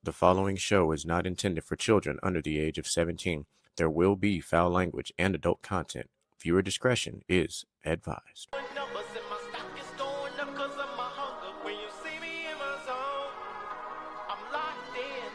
The following show is not intended for children under the age of 17. There will be foul language and adult content. Viewer discretion is advised. Numbers in my stock is going up 'cause of my hunger. When you see me in my zone, I'm locked in,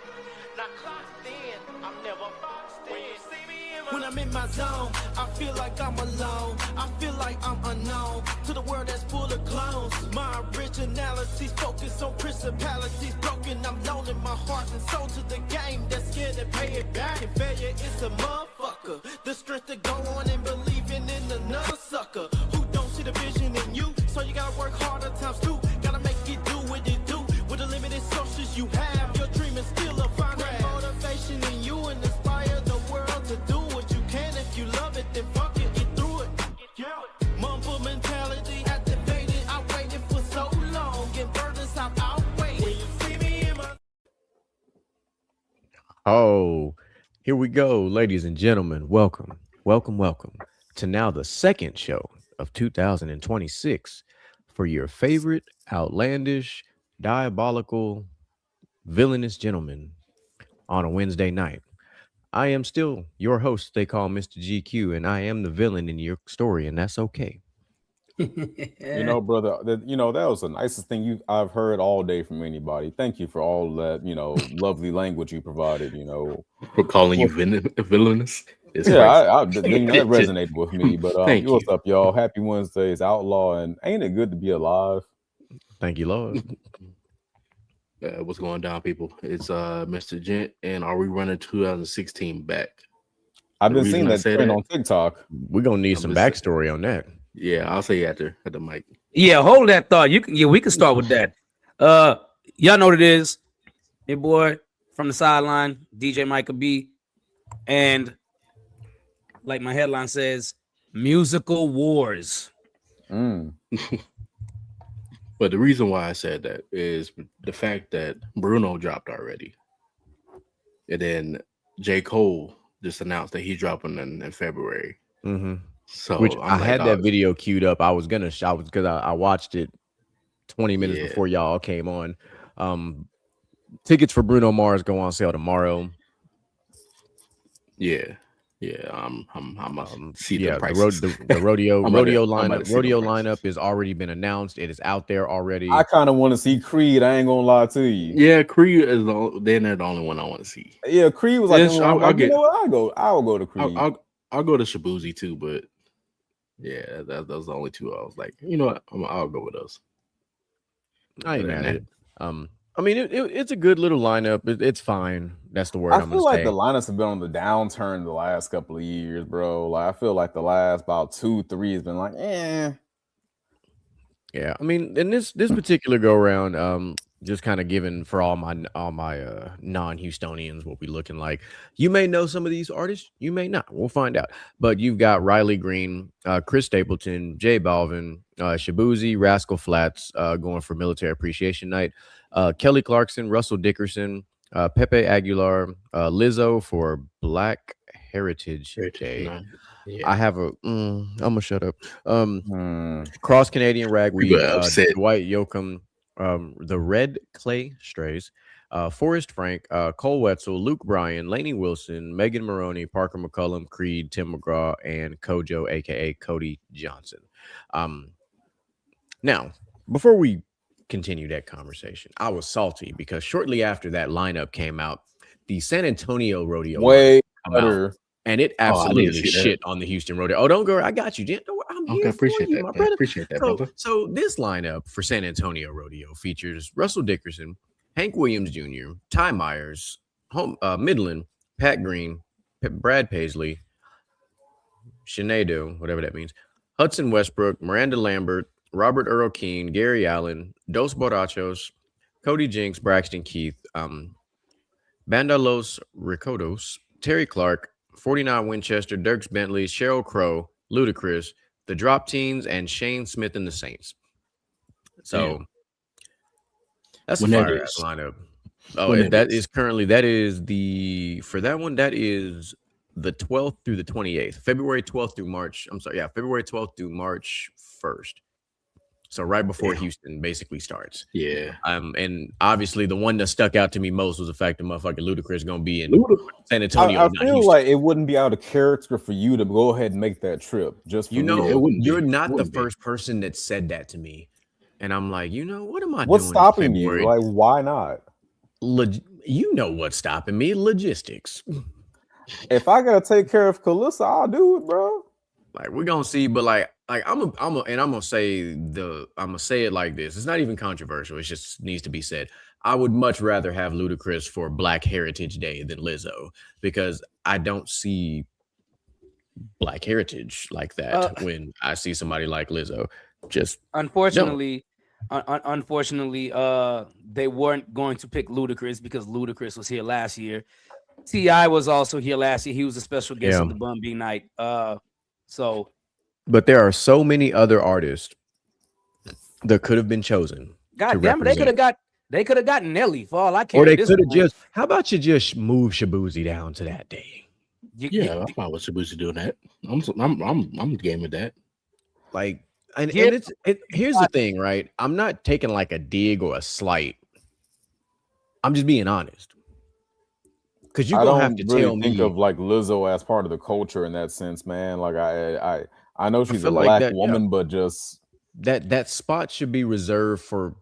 not clocked in. I'm never boxed in. When you see me in my when I'm in my zone, I feel like I'm alone. I feel like I'm unknown to the world that's full of clones. My originality's focused on principalities broken. I'm loaning my heart and soul to the game that's scared to pay it back. And failure is a motherfucker. The strength to go on and believing in another sucker who don't see the vision in you. So you gotta work harder times two. Gotta make it do what it do with the limited sources you have. Your dream is still a fine motivation in you and inspire the world to do what you can. If you love it, then fuck it, get through it. Yeah. Mumble mentality activated. I waited for so long. Get burdens I've outweighed. When you see me in my Oh, here we go, ladies and gentlemen. Welcome, welcome, welcome to now the second show of 2026 for your favorite outlandish, diabolical, villainous gentleman on a Wednesday night. I am still your host, they call Mr. GQ, and I am the villain in your story, and that's okay. Brother, that was the nicest thing I've heard all day from anybody. Thank you for all that, lovely language you provided, For calling you villainous. It's crazy. That resonated with me. But Thank what's you. up, y'all? Happy Wednesday. It's Outlaw, and ain't it good to be alive? Thank you, Lord. What's going down, people? It's Mr. Gent, and are we running 2016 back? I've been seeing that trend on TikTok. We're gonna need some backstory on that. Yeah, I'll say after at the mic. Yeah, hold that thought. We can start with that. Y'all know what it is. Your boy from the sideline, DJ Micah B. And like my headline says, musical wars. But the reason why I said that is the fact that Bruno dropped already. And then J. Cole just announced that he's dropping in February. Mm-hmm. So which I had that video queued up. I was because I watched it 20 minutes before y'all came on. Tickets for Bruno Mars go on sale tomorrow. Yeah. I'm see the prices. The rodeo lineup has already been announced. It is out there already. I kind of want to see Creed. I ain't gonna lie to you. Yeah, Creed is the only one I want to see. Yeah, Creed was like, I'll go to Creed. I'll go to Shabuzi too, but yeah, those the only two. I was like, you know what, I'll go with those. I ain't mad at it. I mean, it's a good little lineup. It's fine. That's the word. I feel like the lineups have been on the downturn the last couple of years, bro. Like I feel like the last about 2-3 has been like, Yeah, I mean, in this particular go around, just kind of giving for all my non-Houstonians what we looking like. You may know some of these artists, you may not. We'll find out. But you've got Riley Green, Chris Stapleton, J Balvin, Shabuzi, Rascal Flatts going for Military Appreciation Night, Kelly Clarkson, Russell Dickerson, Pepe Aguilar, Lizzo for Black Heritage Day. Yeah. I have I'm gonna shut up. Cross Canadian Ragweed, Dwight Yoakam, the Red Clay Strays, Forrest Frank, Cole Wetzel, Luke Bryan, Lainey Wilson, Megan Maroney, Parker McCullum, Creed, Tim McGraw, and Kojo, aka Cody Johnson. Now, before we continue that conversation, I was salty because shortly after that lineup came out, the San Antonio Rodeo better. And it absolutely shit on the Houston rodeo. Oh, don't go. I got you, Jen. I'm here appreciate for you, that, my brother. Appreciate that, brother. So this lineup for San Antonio Rodeo features Russell Dickerson, Hank Williams Jr., Ty Myers, Midland, Pat Green, Brad Paisley, Sinead, whatever that means, Hudson Westbrook, Miranda Lambert, Robert Earl Keane, Gary Allen, Dos Borrachos, Cody Jinks, Braxton Keith, Banda Los Recodos, Terry Clark, 49 Winchester, Dierks Bentley, Sheryl Crow, Ludacris, the Drop Teens, and Shane Smith and the Saints. So that's a fire ass lineup. Oh, that is the 12th through the 28th, February 12th through March. I'm sorry, February 12th through March 1st. So right before Yeah. Houston basically starts. Yeah. And obviously the one that stuck out to me most was the fact that motherfucking Ludacris gonna be in Luda. San Antonio, I not feel Houston. like it wouldn't be out of character for you to go ahead and make that trip just for You know, me. it wouldn't you're be. not the Wouldn't be. first person that said that to me. And I'm like, you know, what am I What's doing stopping in you? February? Like, why not? You know what's stopping me? Logistics. If I gotta take care of Calissa, I'll do it, bro. Like we're gonna see, but I'm gonna say it like this. It's not even controversial. It just needs to be said. I would much rather have Ludacris for Black Heritage Day than Lizzo because I don't see Black heritage like that when I see somebody like Lizzo. Just unfortunately, they weren't going to pick Ludacris because Ludacris was here last year. T.I. was also here last year. He was a special guest Yeah. at the Bun B night. But there are so many other artists that could have been chosen. God damn it, they could have gotten Nelly for all I care. Or they at this could have point. just. How about you just move Shabuzi down to that day? Yeah, I'm fine with Shabuzi doing that. I'm game with that. Like, and Yeah. here's the thing, right? I'm not taking like a dig or a slight. I'm just being honest. Because you're I gonna don't have to really tell think me. of like Lizzo as part of the culture in that sense, man. Like I know she's a feel like black that, woman, but just that spot should be reserved for.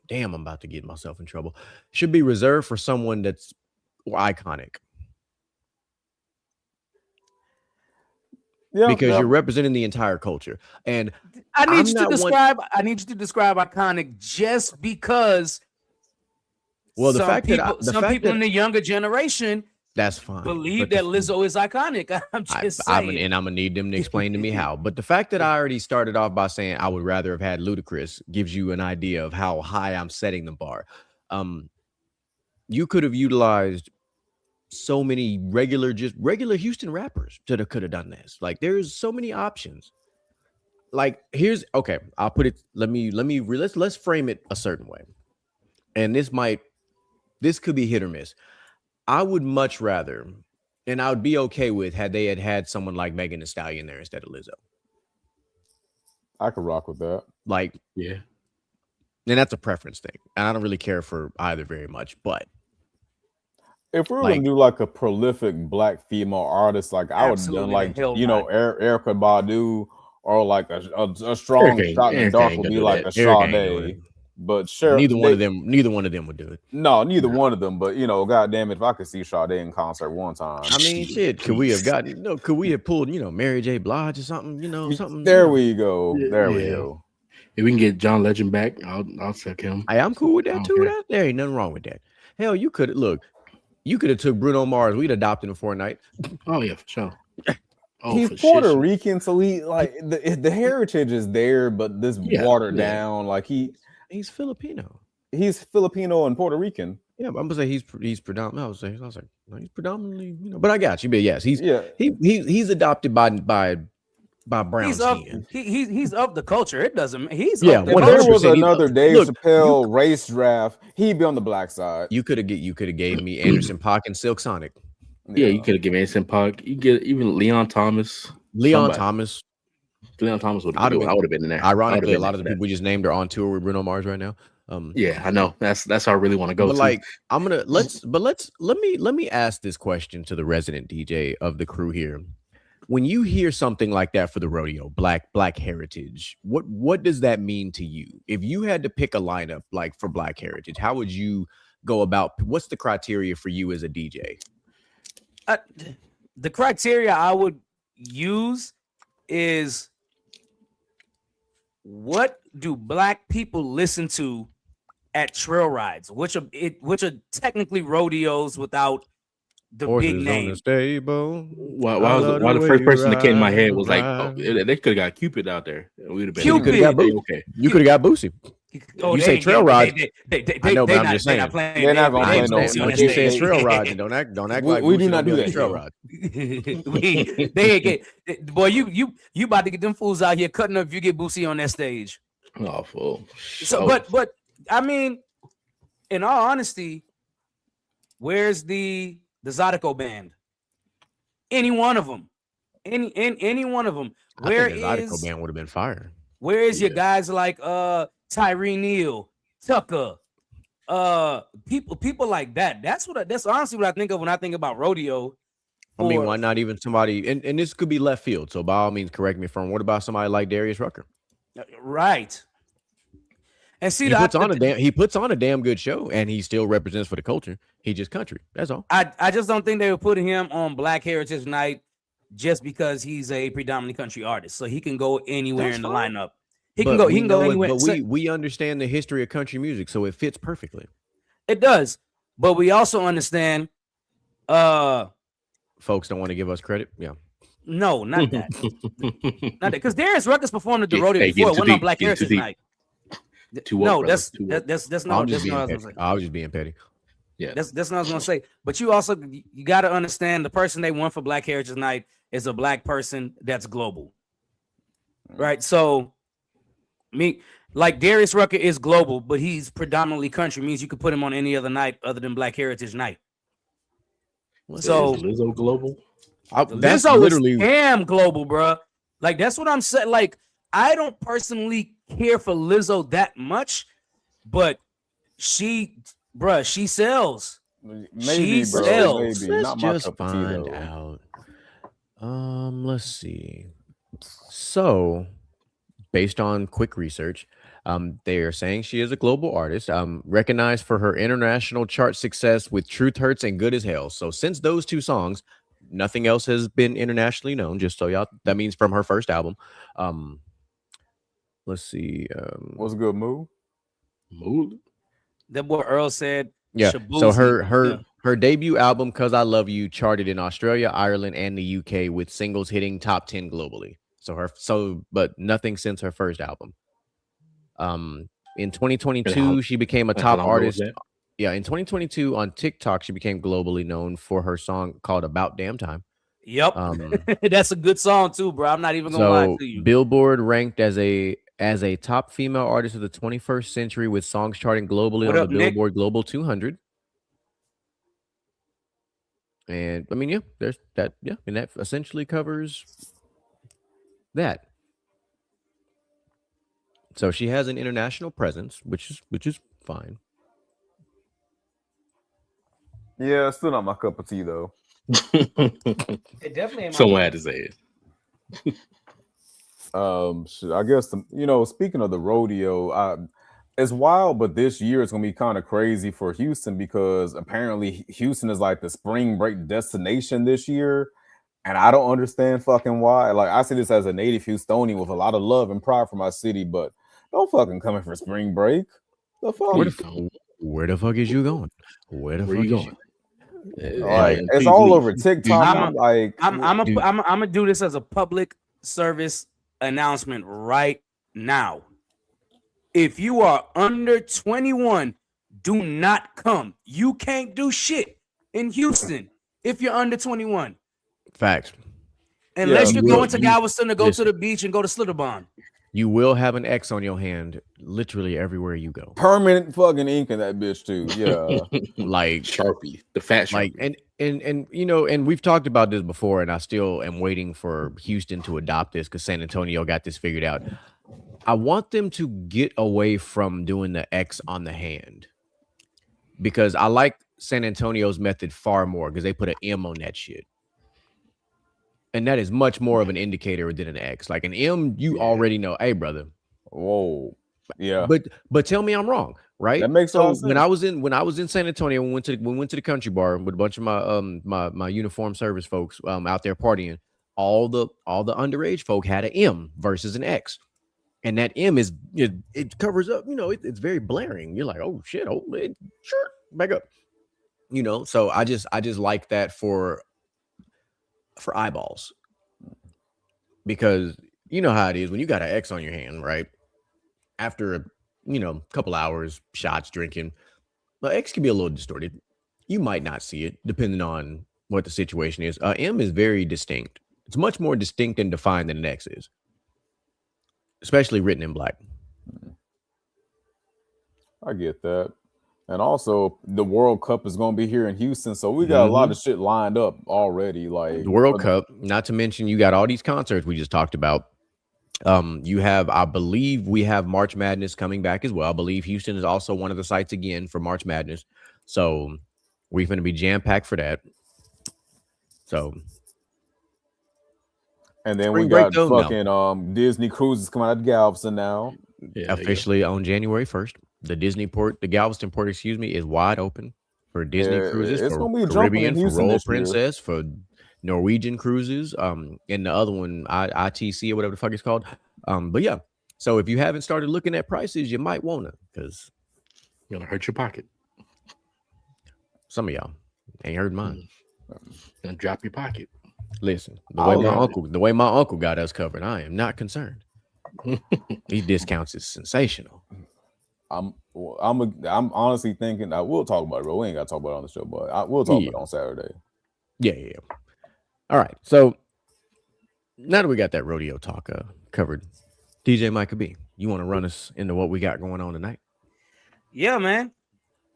Damn, I'm about to get myself in trouble. Should be reserved for someone that's iconic. yeah, Because yeah. you're representing the entire culture. And I need I'm you to not one- describe. I need you to describe iconic just because. well, the some fact people, that some people in the younger generation that's fine. believe but that Lizzo is iconic. I'm just saying. I'm gonna need them to explain to me how. But the fact that I already started off by saying I would rather have had Ludacris gives you an idea of how high I'm setting the bar. You could have utilized so many regular Houston rappers that could have done this. Like there's so many options. Like I'll put it. Let's frame it a certain way. And this could be hit or miss. I would much rather, and I would be okay with had they had someone like Megan Thee Stallion there instead of Lizzo. I could rock with that. Like, Yeah. and that's a preference thing. And I don't really care for either very much, but If we were Like- gonna do like a prolific black female artist, like I would have done Absolutely like the hell know not. Erica Badu or like a strong Erica shot in the ain't dark gonna would be do like that. a Erica ain't doing Sade. it. But sure, neither one of them would do it. No, neither one of them. But goddamn it, if I could see Sade in concert one time. I mean, shit. Could we have pulled, Mary J. Blige or something, something. There we go. Yeah, There we yeah. go. If we can get John Legend back, I'll check him. I'm cool with that too. Okay. There ain't nothing wrong with that. Hell, you could have took Bruno Mars. We'd adopted him for a night. Oh yeah, for sure. Oh, He's for Puerto shit. Rican, so he like the heritage is there, but this watered down. Like He's Filipino. he's Filipino and Puerto Rican. Yeah, but I'm gonna say he's predominantly. I was like, no, he's predominantly, but I got you. But yes, he's adopted by brown He's of skin. he's of the culture. It doesn't. He's Yeah, of the If there culture. was 100%. another Dave Look, Chappelle race draft, he'd be on the black side. You could have gave me Anderson .Paak and Silk Sonic. Yeah, you could have given Anderson .Paak. You get even Leon Thomas. Leon Somebody. Thomas. Leon Thomas would I'd have have been. been- I would have been in there. Ironically, a lot of the people we just named are on tour with Bruno Mars right now. Yeah, I know. That's how I really want to go. But to. like, let me ask this question to the resident DJ of the crew here. When you hear something like that for the rodeo, black heritage, what does that mean to you? If you had to pick a lineup like for black heritage, how would you go about? What's the criteria for you as a DJ? The criteria I would use is what do black people listen to at trail rides, which are technically rodeos without the big name. Stable. Why the first person that came to my head was like, oh, they could have got Cupid out there. We'd have been Cupid. okay. You could have got Boosie. Oh, You they say ain't trail getting- rides. They I know, but they I'm not- just they saying. not playing. They're not gonna they play ain't no- playing no on When that you say stage. trail rides, don't act We- like we do Boosie not don't do be on that trail here. rides. They ain't get boy. You about to get them fools out here cutting up if you get Boosie on that stage. Oh, full. So, but I mean, in all honesty, where's the Zydeco band? Any one of them, any one of them. I Where think the Zydeco is band would have been fire. Where is your guys like Tyree Neal, Tucker, people like that? That's honestly what I think of when I think about rodeo. I mean, why not even somebody? And this could be left field. So by all means, correct me if I'm wrong. What about somebody like Darius Rucker? Right. And see, he puts on a damn good show, and he still represents for the culture. He just country. That's all. I just don't think they were putting him on Black Heritage Night just because he's a predominantly country artist. So he can go anywhere in the lineup. He can go anywhere. But we understand the history of country music, so it fits perfectly. It does. But we also understand folks don't want to give us credit. Yeah. No, not that. Not that. Because Darius Ruckus performed at the rodeo before. It wasn't on Black Heritage Night. No, that's not. I was just being petty. Yeah, that's not what I was gonna say. But you got to understand the person they want for Black Heritage Night is a black person that's global, right? So, like Darius Rucker is global, but he's predominantly country. Means you could put him on any other night other than Black Heritage Night. So is Lizzo global? That's literally damn global, bro. Like that's what I'm saying. Like I don't personally care for Lizzo that much, but she sells. Maybe, bro. Sells. Maybe. Let's just find out. Let's see. So, based on quick research, they are saying she is a global artist, recognized for her international chart success with "Truth Hurts" and "Good as Hell." So, since those two songs, nothing else has been internationally known. Just so y'all, that means from her first album. Let's see. What's a good move? That boy Earl said. Yeah. Shabuzi. So her debut album, "Cause I Love You," charted in Australia, Ireland, and the UK with singles hitting top 10 globally. But nothing since her first album. In 2022, she became a top artist. Yeah, in 2022 on TikTok, she became globally known for her song called "About Damn Time." Yep, that's a good song too, bro. I'm not even gonna lie to you. Billboard ranked as a top female artist of the 21st century with songs charting globally on the Billboard Global 200. And I mean, yeah, there's that. Yeah, and that essentially covers that. So she has an international presence, which is fine. Yeah, still not my cup of tea though. It definitely ain't. Someone had to say it. I guess speaking of the rodeo, it's wild, but this year it's gonna be kind of crazy for Houston because apparently Houston is like the spring break destination this year, and I don't understand fucking why. Like I say this as a native Houstonian with a lot of love and pride for my city, but don't fucking come in for spring break. The fuck? Where the fuck is you going? Where the fuck you is going? Like it's all over TikTok. I'm gonna do this as a public service announcement right now. If you are under 21, do not come. You can't do shit in Houston if you're under 21. Facts. Unless you're going to Galveston to go to the beach and go to Slitterbond. You will have an X on your hand literally everywhere you go. Permanent fucking ink in that bitch too. Yeah. Like Sharpie, the fat Sharpie. Like and we've talked about this before, and I still am waiting for Houston to adopt this because San Antonio got this figured out. I want them to get away from doing the X on the hand because I like San Antonio's method far more because they put an M on that shit. And that is much more of an indicator than an X. Like an M, you already know, hey, brother. Whoa. Yeah. But tell me I'm wrong, right? That makes sense. When I was in San Antonio, we went to the country bar with a bunch of my uniform service folks out there partying. All the underage folk had an M versus an X. And that M it covers up, it's very blaring. You're like, oh shit, sure, back up. So I just like that for eyeballs, because you know how it is when you got an X on your hand, right? After a couple hours, shots, drinking, the X can be a little distorted. You might not see it depending on what the situation is. M is very distinct. It's much more distinct and defined than an X is, especially written in black. I get that. And also, the World Cup is going to be here in Houston, so we got a lot of shit lined up already. Like the World Cup, not to mention you got all these concerts we just talked about. You have, I believe, we have March Madness coming back as well. I believe Houston is also one of the sites again for March Madness, so we're going to be jam packed for that. So And then we spring break got though, no. fucking Disney cruises coming out of Galveston now. Yeah, Officially on January 1st, the Galveston port, excuse me, is wide open for Disney cruises, It's for gonna be jumping in Caribbean, for Houston Royal this year. Princess, for Norwegian cruises, and the other one, ITC or whatever the fuck it's called. But yeah, so if you haven't started looking at prices, you might wanna, because you're gonna hurt your pocket some of y'all ain't heard mine. and drop your pocket. Listen, I'll the way my uncle got us covered, I am not concerned. These discounts is sensational. I'm honestly thinking I will talk about it, bro. We ain't got to talk about it on the show, but we'll talk about it on Saturday. Yeah. All right. So now that we got that rodeo talk covered, DJ Micah B, you want to run us into what we got going on tonight? Yeah, man.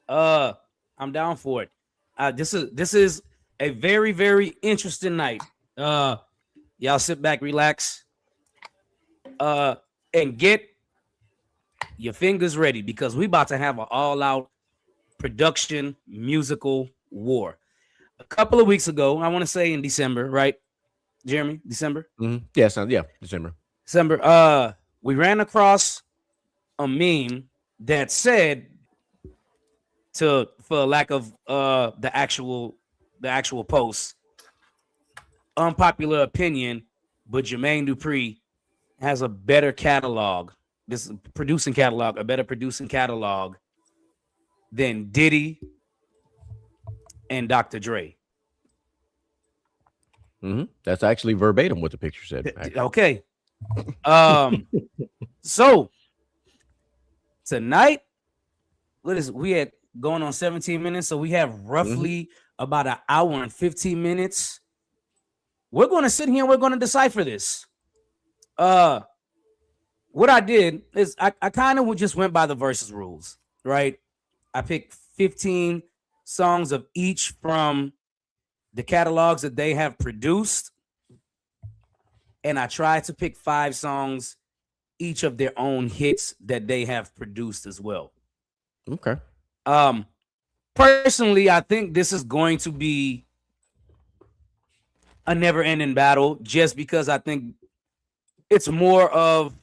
I'm down for it. This is a very, very interesting night. Y'all sit back, relax, and get your fingers ready, because we about to have an all-out production musical war. A couple of weeks ago, I want to say in December, right, Jeremy? December? Mm-hmm. Yeah, December. We ran across a meme that said, for lack of the actual post, unpopular opinion, but Jermaine Dupri has a better catalog. This producing catalog, a better producing catalog than Diddy and Dr. Dre. Mm-hmm. That's actually verbatim what the picture said. Actually. Okay. So tonight, we had going on 17 minutes, so we have roughly about an hour and 15 minutes. We're going to sit here and we're going to decipher this. What I did is I kind of just went by the versus rules, right? I picked 15 songs of each from the catalogs that they have produced, and I tried to pick 5 songs each of their own hits that they have produced as well. Okay. Personally, I think this is going to be a never-ending battle, just because I think it's more of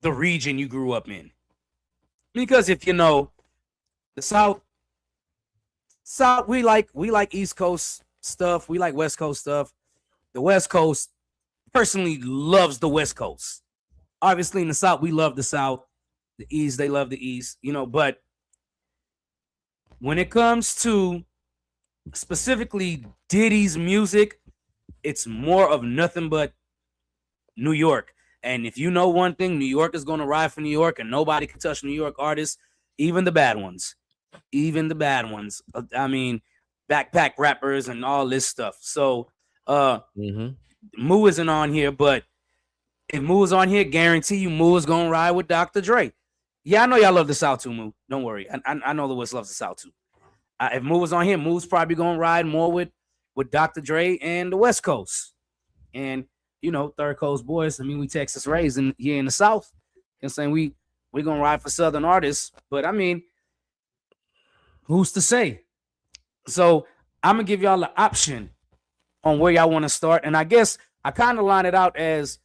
the region you grew up in. Because if you know the South, we like East Coast stuff, we like West Coast stuff. The West Coast personally loves the West Coast. Obviously, in the South, we love the South. The East, they love the East, but when it comes to specifically Diddy's music, it's more of nothing but New York. And if you know one thing, New York is going to ride for New York, and nobody can touch New York artists, even the bad ones. I mean, backpack rappers and all this stuff. So Moo isn't on here, but if Moo is on here, guarantee you Moo is going to ride with Dr. Dre. Yeah, I know y'all love the South too, Moo. Don't worry. I know the West loves the South too. If Moo was on here, Moo's probably going to ride more with Dr. Dre and the West Coast. And Third Coast boys. I mean, we Texas raised here in the South. I'm saying we're gonna ride for Southern artists, but I mean, who's to say? So I'm gonna give y'all the option on where y'all want to start, and I guess I kind of line it out as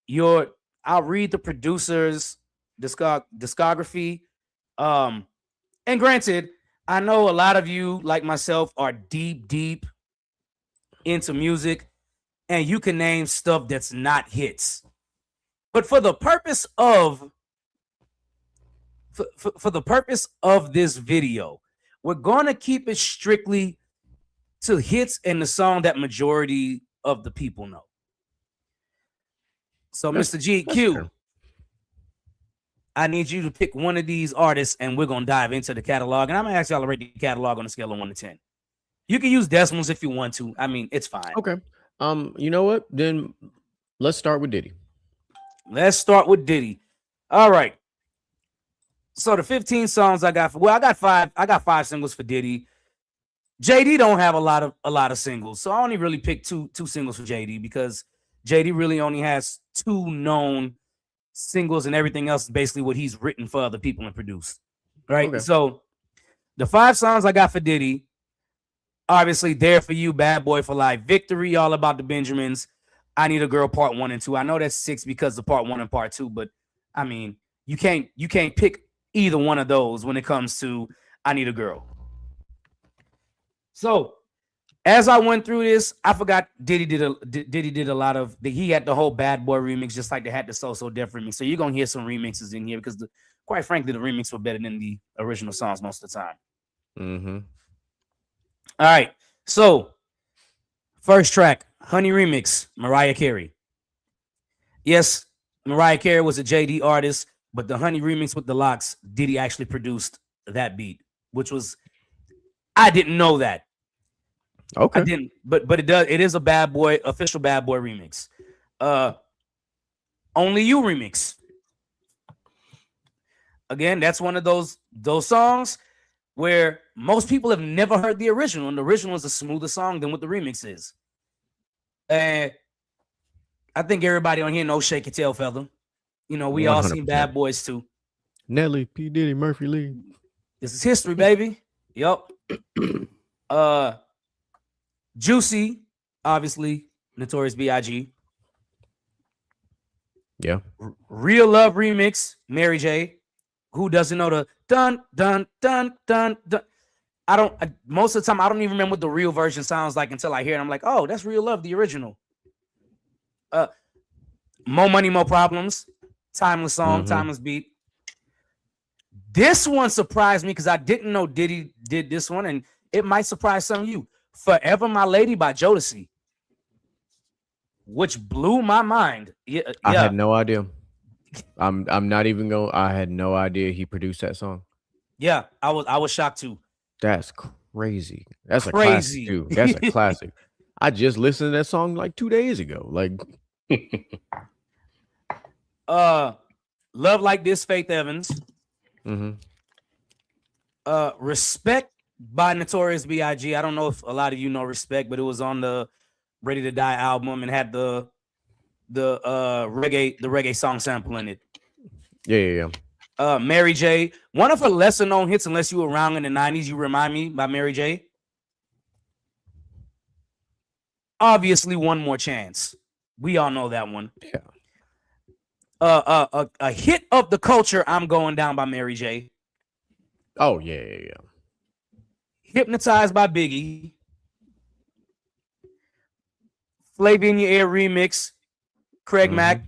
I'll read the producer's discography. And granted, I know a lot of you, like myself, are deep into music, and you can name stuff that's not hits. But for the purpose of this video, we're going to keep it strictly to hits and the song that majority of the people know. So, Mr. GQ, I need you to pick one of these artists, and we're going to dive into the catalog. And I'm going to ask y'all to rate the catalog on a scale of 1 to 10. You can use decimals if you want to. I mean, it's fine. Okay. You know what? Then let's start with Diddy. All right. So the 15 songs I got I got 5 singles for Diddy. JD don't have a lot of singles, so I only really picked two singles for JD because JD really only has 2 known singles, and everything else is basically what he's written for other people and produced. Right. Okay. So the 5 songs I got for Diddy, obviously, There For You, Bad Boy for Life, Victory, All About the Benjamins, I Need a Girl Part 1 and 2. I know that's 6 because of Part 1 and Part 2, but I mean, you can't pick either one of those when it comes to I Need a Girl. So as I went through this, I forgot Diddy did a lot of he had the whole Bad Boy remix, just like they had the So Def remix. So you're gonna hear some remixes in here because quite frankly, the remix were better than the original songs most of the time. Mm-hmm. All right. So first track, Honey Remix, Mariah Carey. Yes, Mariah Carey was a JD artist, but the Honey Remix with the Locks, Diddy actually produced that beat, which was, I didn't know that. Okay. I didn't, but it is a Bad Boy, official Bad Boy remix. Only You remix. Again, that's one of those songs where most people have never heard the original, and the original is a smoother song than what the remix is. And I think everybody on here knows Shake Your Tail Feather. You know, we all seen 100%. Bad Boys too. Nelly, P. Diddy, Murphy Lee. This is history, baby. Yup. Juicy, obviously, Notorious B.I.G. Yeah. Real Love remix, Mary J. Who doesn't know the dun dun dun dun dun? Most of the time I don't even remember what the real version sounds like until I hear it. I'm like, oh, that's Real Love, the original. More Money, More Problems, timeless song, timeless beat. This one surprised me because I didn't know Diddy did this one, and it might surprise some of you. Forever My Lady by Jodeci, which blew my mind. Yeah. I had no idea. I'm not even going. I had no idea he produced that song. Yeah, I was shocked too. That's crazy. That's Crazy. a classic too. That's a classic. I just listened to that song like 2 days ago. Like, Love Like This, Faith Evans. Respect by Notorious B.I.G. I don't know if a lot of you know Respect, but it was on the Ready to Die album and had the reggae song sample in it. Yeah. Mary J. One of her lesser known hits, unless you were around in the 90s, You Remind Me by Mary J. Obviously, One More Chance. We all know that one. Yeah. A hit of the culture, I'm Going Down by Mary J. Oh, yeah. Hypnotized by Biggie. Flavor in Your Ear remix. Craig Mack.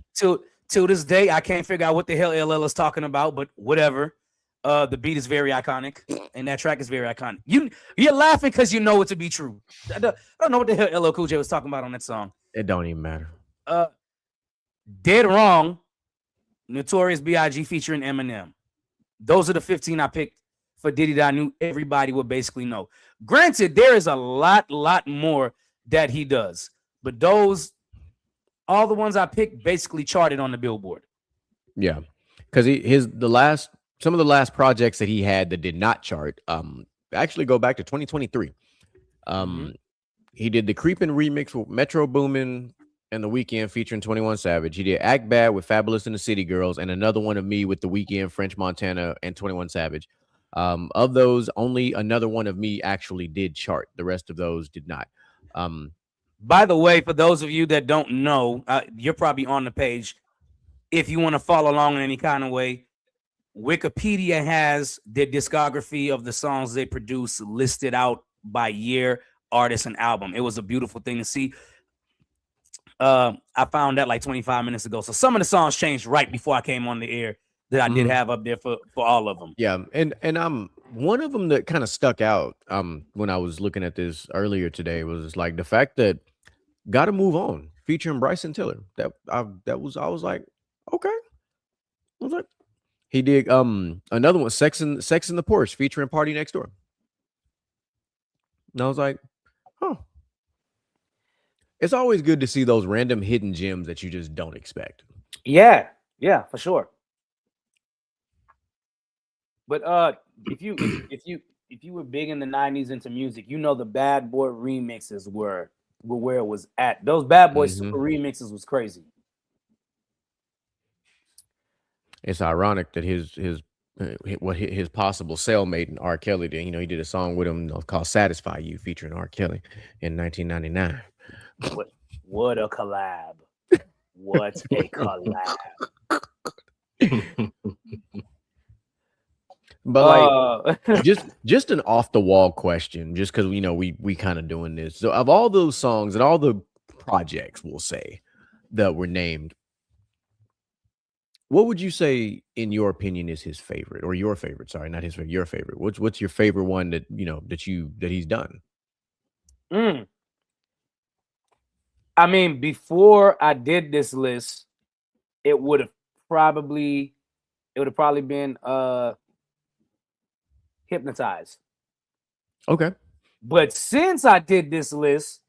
Till this day, I can't figure out what the hell LL is talking about, but whatever. The beat is very iconic, and that track is very iconic. You're laughing because you know it to be true. I don't know what the hell LL Cool J was talking about on that song. It don't even matter. Dead Wrong, Notorious B.I.G. featuring Eminem. Those are the 15 I picked for Diddy that I knew everybody would basically know. Granted, there is a lot more that he does, but all the ones I picked basically charted on the Billboard. Yeah, because some of the last projects that he had that did not chart actually go back to 2023. He did the Creepin' remix with Metro Boomin and The Weeknd featuring 21 Savage. He did Act Bad with Fabulous and the City Girls, and Another One of Me with The Weeknd, French Montana, and 21 Savage. Of those, only Another One of Me actually did chart. The rest of those did not. By the way, for those of you that don't know, you're probably on the page. If you want to follow along in any kind of way, Wikipedia has their discography of the songs they produce listed out by year, artist, and album. It was a beautiful thing to see. I found that like 25 minutes ago. So some of the songs changed right before I came on the air that I did have up there for all of them. Yeah, and one of them that kind of stuck out when I was looking at this earlier today was like the fact that Gotta Move On featuring Bryson Tiller. I was like, okay. I was like, he did another one, Sex in the Porsche featuring Party Next Door. And I was like, huh. It's always good to see those random hidden gems that you just don't expect. Yeah, for sure. But if you were big in the 90s into music, you know the Bad Boy remixes were with where it was at. Those Bad Boy Mhm. Super remixes was crazy. It's ironic that his possible cellmate in R. Kelly did. You know, he did a song with him called "Satisfy You" featuring R. Kelly in 1999. What a collab! What a collab! But like, Uh, just an off the wall question, just because you know we kind of doing this. So of all those songs and all the projects, we'll say that were named, what would you say, in your opinion, is his favorite or your favorite? Sorry, not his favorite, your favorite. What's your favorite one that you know that he's done? mm. I mean, before I did this list, it would have probably been Hypnotized. Okay. But since I did this list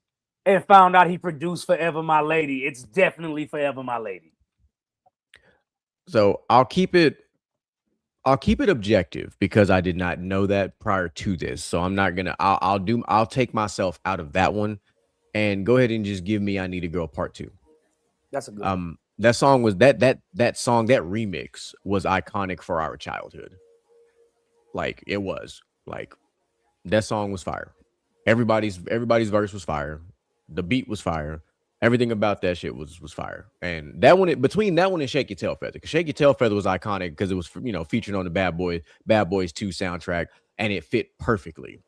and found out he produced Forever My Lady, it's definitely Forever My Lady. So I'll keep it objective because I did not know that prior to this. So I'm not gonna I'll take myself out of that one and go ahead and just give me "I Need a Girl" Part 2. That's a good one. That song was that song, that remix was iconic for our childhood. Like it was. Like that song was fire. Everybody's verse was fire. The beat was fire. Everything about that shit was fire. And that one, between that one and "Shake Your Tail Feather," because "Shake Your Tail Feather" was iconic because it was, you know, featured on the Bad Boys 2 soundtrack, and it fit perfectly.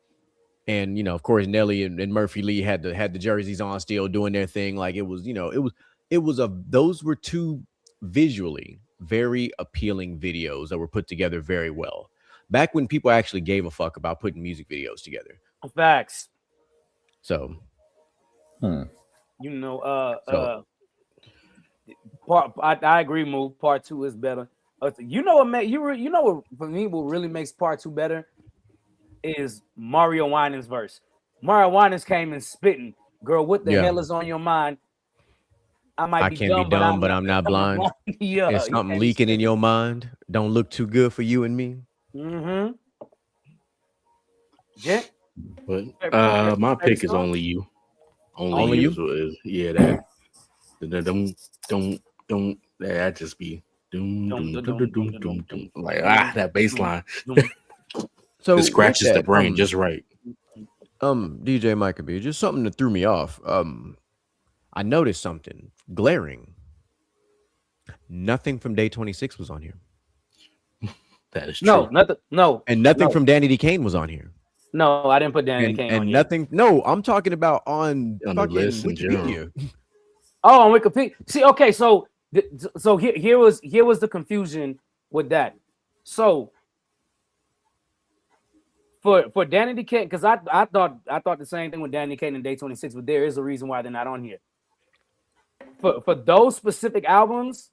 And you know, of course, Nelly and Murphy Lee had the jerseys on still doing their thing. Like it was, you know, those were two visually very appealing videos that were put together very well. Back when people actually gave a fuck about putting music videos together. Facts. So, You know, so I agree. Move Part 2 is better. You know what, you know what for me what really makes Part 2 better is Mario Winans' verse. Mario Winans came and spitting, "Girl, what the yeah, hell is on your mind? I might I be can be dumb, but dumb, but I'm not blind. yeah, Is he something came leaking in spitting. your mind? Don't look too good for you and me. Mm-hmm. Jet, But favorite my pick is song? "Only You." Only You? Is yeah, that don't that just be like that bass line. So It with scratches the that, brain just right. DJ Micah B, just something that threw me off. I noticed something glaring. Nothing from Day 26 was on here. That is No, true. nothing. No, And nothing no, from Danny D. Kane was on here. no. I didn't put Danny Kane on And here. nothing, no, I'm talking about on On the fucking list in general. Wikipedia. Oh, on Wikipedia. See, okay, so here was the confusion with that. So for Danny D. Kane, because I thought the same thing with Danny Kane and Day 26, but there is a reason why they're not on here. For those specific albums,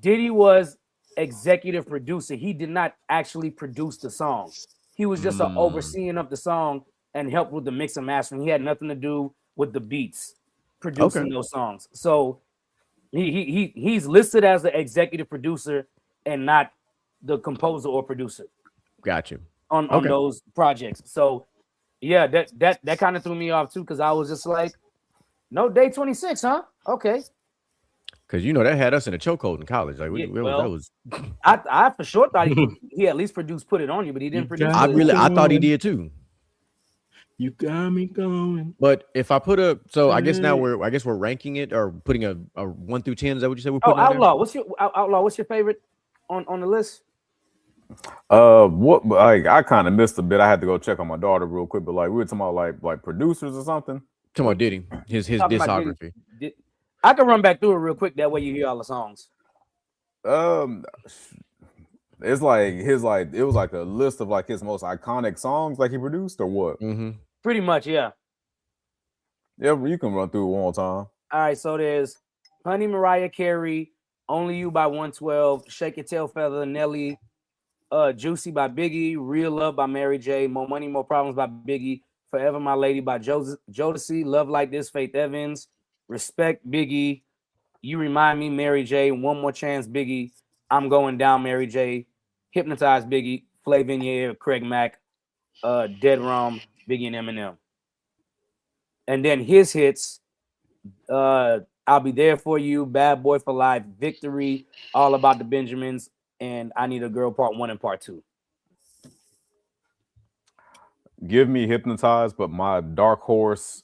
Diddy was executive producer. He did not actually produce the song. He was just an overseeing of the song and helped with the mix and mastering. He had nothing to do with the beats, producing those songs. So he's listed as the executive producer and not the composer or producer Got you. on those projects. So yeah, that kind of threw me off too, because I was just like, no, Day 26, huh? Okay. Because you know that had us in a chokehold in college. Like Yeah, that well, was. I for sure thought he at least produced "Put It On You," but he didn't produce it. I thought he did too. You got me going. But if I put a, so I guess now we're ranking it or putting a 1 through 10. Is that what you said we're Oh, putting on there? Outlaw? What's your favorite on the list? What, like, I kind of missed a bit. I had to go check on my daughter real quick, but like we were talking about like producers or something. Come on, Diddy. His Talking about discography. I can run back through it real quick. That way you hear all the songs. It's like it was like a list of like his most iconic songs like he produced or what? Pretty much, yeah. Yeah, you can run through it one more time. All right, so there's Honey Mariah Carey, Only You by 112, Shake Your Tail Feather, Nelly, Juicy by Biggie, Real Love by Mary J, More Money, More Problems by Biggie, Forever My Lady by Jodeci, Love Like This, Faith Evans, Respect Biggie, You Remind Me, Mary J, One More Chance Biggie, I'm Going Down, Mary J, Hypnotize Biggie, Flavor in Your Ear, Craig Mack, Dead Rum, Biggie and Eminem. and then his hits, I'll Be There For You, Bad Boy for Life, Victory, All About the Benjamins, and I Need a Girl Part 1 and Part 2. Give me Hypnotized, but my dark horse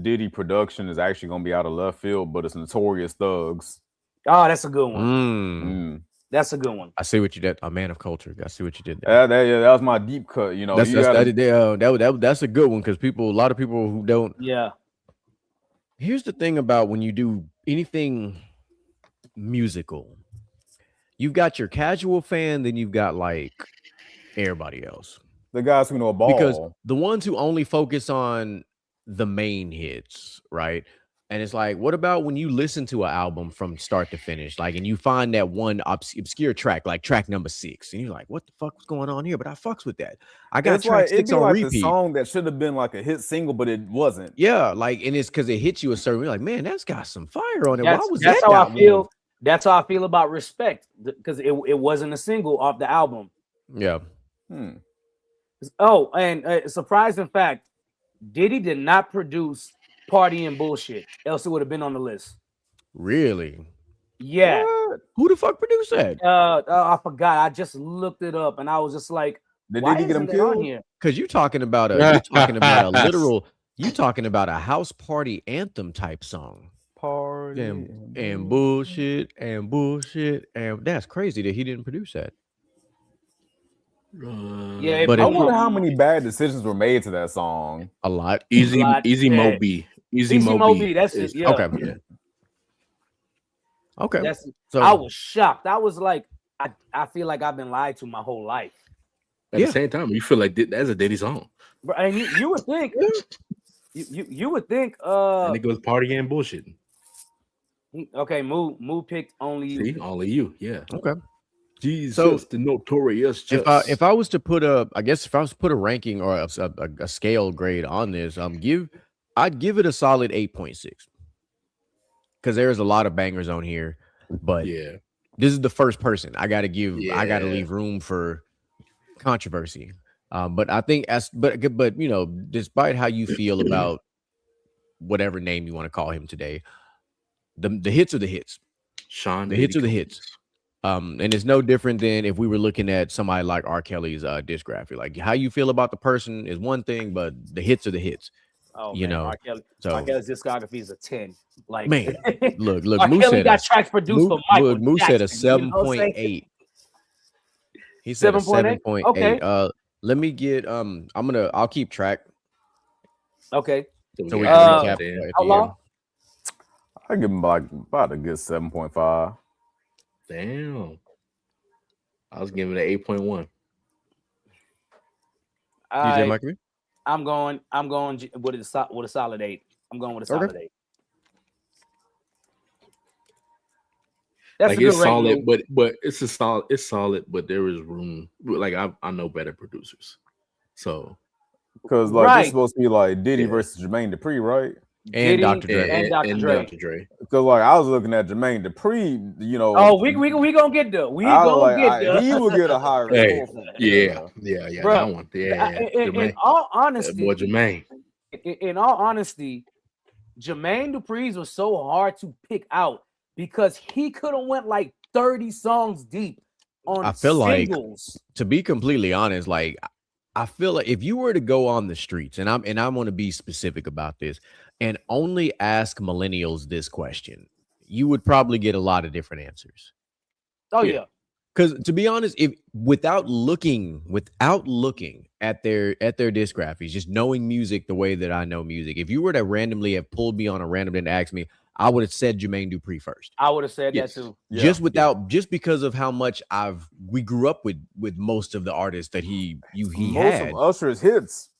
Diddy production is actually going to be out of left field, but it's Notorious Thugs. Oh, that's a good one. That's a good one. I see what you did. A man of culture. I see what you did there. That was my deep cut. You know, that's a good one because a lot of people who don't. Yeah. Here's the thing about when you do anything musical, you've got your casual fan, then you've got like everybody else. The guys who know a ball. Because the ones who only focus on the main hits, right? And it's like, what about when you listen to an album from start to finish, like, and you find that one obscure track, like track number 6, and you're like, what the fuck was going on here? But I fucks with that. I got track 6 on repeat. The song that should have been like a hit single, but it wasn't. Yeah, like, and it's because it hits you a certain way. Like, man, that's got some fire on it. Why was that's that? How I feel. That's how I feel about Respect, because it wasn't a single off the album. Yeah. Oh, and surprising fact, Diddy did not produce Party and Bullshit, else it would have been on the list. Really? Yeah. What? Who the fuck produced that? I forgot. I just looked it up and I was just like, did Diddy get him killed? Because you're talking about a literal, you talking about a house party anthem type song. Party and bullshit and bullshit, and that's crazy that he didn't produce that. Yeah, but I wonder how many bad decisions were made to that song. A lot. Easy Moby. Easy Moby. That's it. Yeah. Okay. Yeah. Okay. So I was shocked. I was like, I feel like I've been lied to my whole life. At the same time, you feel like that's a Diddy song. And you would think, you would think, and it goes Party and Bullshit. Okay, Moo picked Only You. See, Only You. Yeah. Okay. Jesus, so the Notorious. If I was to put a ranking or a scale grade on this, I'd give it a solid 8.6 because there's a lot of bangers on here, but yeah, this is the first person. I gotta leave room for controversy. But I think but you know, despite how you feel about whatever name you want to call him today, the hits are the hits. Sean, the hits are the hits. And it's no different than if we were looking at somebody like R. Kelly's discography. Like how you feel about the person is one thing, but the hits are the hits. Oh, you know. R. Kelly's discography is a 10. Like, man, look. R. Kelly got tracks produced for Michael Moose Jackson, said a 7.8. He said 7.8. Okay. Let me get I'll keep track. Okay. So we can recap it. How long? I give him about a good 7.5. Damn. I was giving it 8.1. DJ Michael? I'm going with a solid 8. I'm going with a solid 8. That's like, it's solid, but it's solid, but there is room. Like I know better producers. So because like it's supposed to be like Diddy versus Jermaine Dupri, right? And Dr. Dre. And Dr. Dre. Because like I was looking at Jermaine Dupri, you know. Oh, we gonna get there. He will get a higher score. Yeah, bro, that one. In all honesty, boy Jermaine. In all honesty, Jermaine Dupri's was so hard to pick out because he could have went like 30 songs deep on I feel singles. Like, to be completely honest, like I feel like if you were to go on the streets, and I want to be specific about this, and only ask millennials this question, you would probably get a lot of different answers. Oh yeah. Because to be honest, if without looking at their discographies, just knowing music the way that I know music, if you were to randomly have pulled me on a random and asked me, I would have said Jermaine Dupri first. I would have said that too. Just because of how much we grew up with most of the artists that he most had. Of Usher's hits.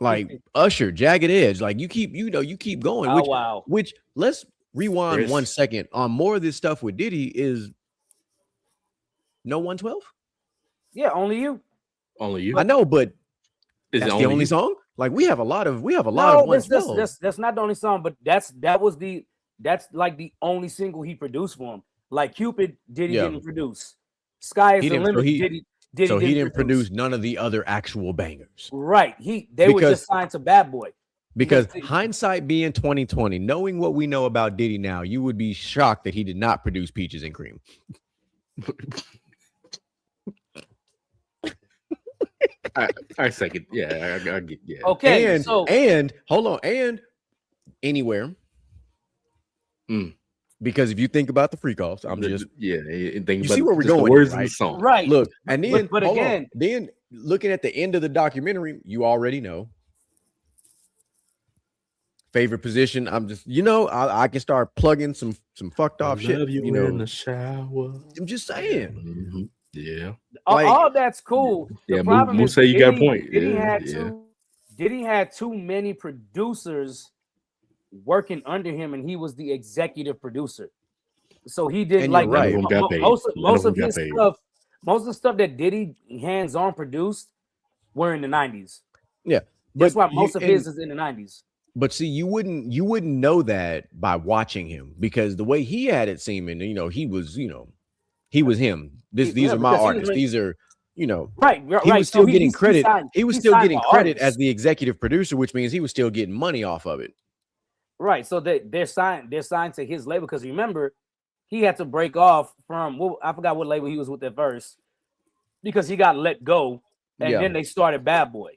Like Usher, Jagged Edge, like you keep going. Which let's rewind 1 second on more of this stuff with Diddy is no 112. Yeah, Only You. I know, but is that's the only song? Like we have a lot of 112. That's not the only song, but that's like the only single he produced for him. Like Cupid, Diddy didn't produce. Sky is the Limit. He didn't produce none of the other actual bangers. Right. They were just signed to Bad Boy. Because Listen. hindsight being 2020, knowing what we know about Diddy now, you would be shocked that he did not produce Peaches and Cream. I second. Yeah, I get. Yeah. Okay, And so and hold on, and Anywhere. Mm. Because if you think about the freak offs, I'm just and think you about see where we're just the going, words here, in the right? song. right. Look, and then But hold on. again, Then looking at the end of the documentary, you already know. Favorite position, I'm just I can start plugging some fucked off shit. You in the shower. I'm just saying. Mhm. Yeah. Like, all that's cool. The Yeah, problem Moose is say you got a Diddy, point. Diddy Yeah, had yeah. Diddy had too many producers working under him, and he was the executive producer. So he did And you're like None of right. them got paid. most None of them got his paid. stuff. Most of the stuff that Diddy hands-on produced were in the 90s. Yeah. That's why you- most of and- his is in the 90s. But see, you wouldn't know that by watching him, because the way he had it seeming, he was him. These are my because he was artists. like- These are, Right. he was still getting he credit. signed- He was he still signed getting the credit artists. as the executive producer, which means he was still getting money off of it. Right. So they're signed to his label, because remember, he had to break off from I forgot what label he was with at first, because he got let go, and Yeah. then they started Bad Boy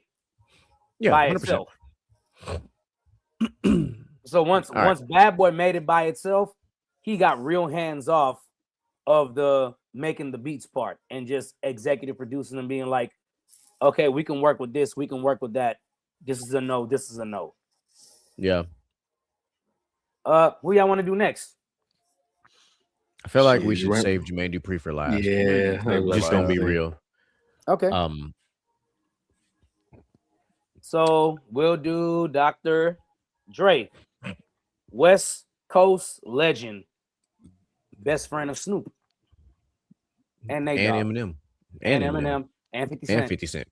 Yeah, by 100%. itself. So once Bad Boy made it by itself, he got real hands off of the making the beats part and just executive producing and being like, okay, we can work with this, we can work with that. This is a no, this is a no. Yeah. Who y'all want to do next? I feel like we Shit, should right. save Jermaine Dupri for last. Yeah, Just gonna be real. Okay. So we'll do Dr. Dre, West Coast legend, best friend of Snoop, and Nate Dogg, Eminem. and Eminem, and 50 Cent. And 50 Cent.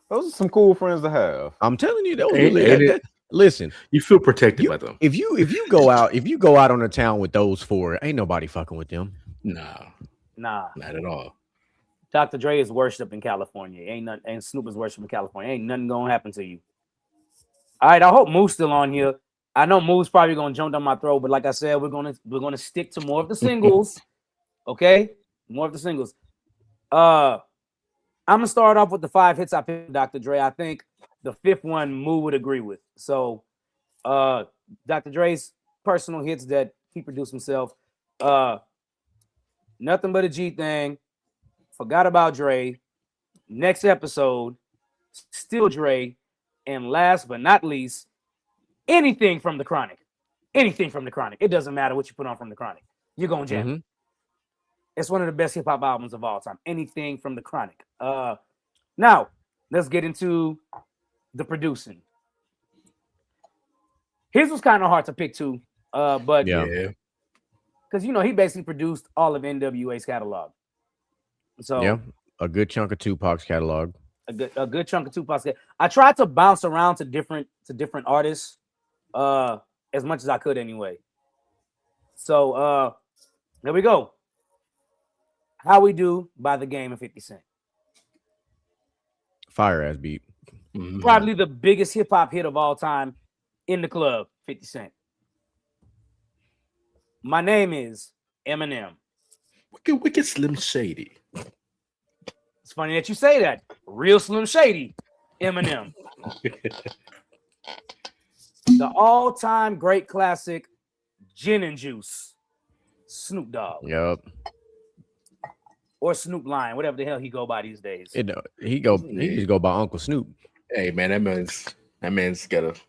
Those are some cool friends to have. I'm telling you, listen. You feel protected by them. If you go out on the town with those four, ain't nobody fucking with them. Nah, Nah. not at all. Dr. Dre is worshipped in California. And Snoop is worshipped in California. Ain't nothing gonna happen to you. All right, I hope Moose still on here. I know Moose probably gonna jump down my throat, but like I said, we're gonna stick to more of the singles. Okay, more of the singles. I'm gonna start off with the 5 hits I picked, Dr. Dre. I think the 5th one Moo would agree with. So, Dr. Dre's personal hits that he produced himself. Nothing But a G Thing. Forgot About Dre. Next Episode. Still Dre. And last but not least, anything from the Chronic. Anything from the Chronic. It doesn't matter what you put on from the Chronic. You're gonna jam. Mm-hmm. It's one of the best hip hop albums of all time. Anything from the Chronic. Now let's get into the producing. His was kind of hard to pick too, but Yeah. because he basically produced all of NWA's catalog. So Yeah, a good chunk of Tupac's catalog. a good chunk of Tupac's. I tried to bounce around to different artists, as much as I could anyway. So there we go. How We Do by The Game and 50 Cent. Fire ass beat. Mhm. Probably the biggest hip hop hit of all time in the club, 50 Cent. My Name Is Eminem. Wicked Slim Shady. It's funny that you say that. Real Slim Shady, Eminem. The all-time great classic, Gin and Juice, Snoop Dogg. Yep. Or Snoop Lion, whatever the hell he go by these days. He just go by Uncle Snoop. Hey man, that man's got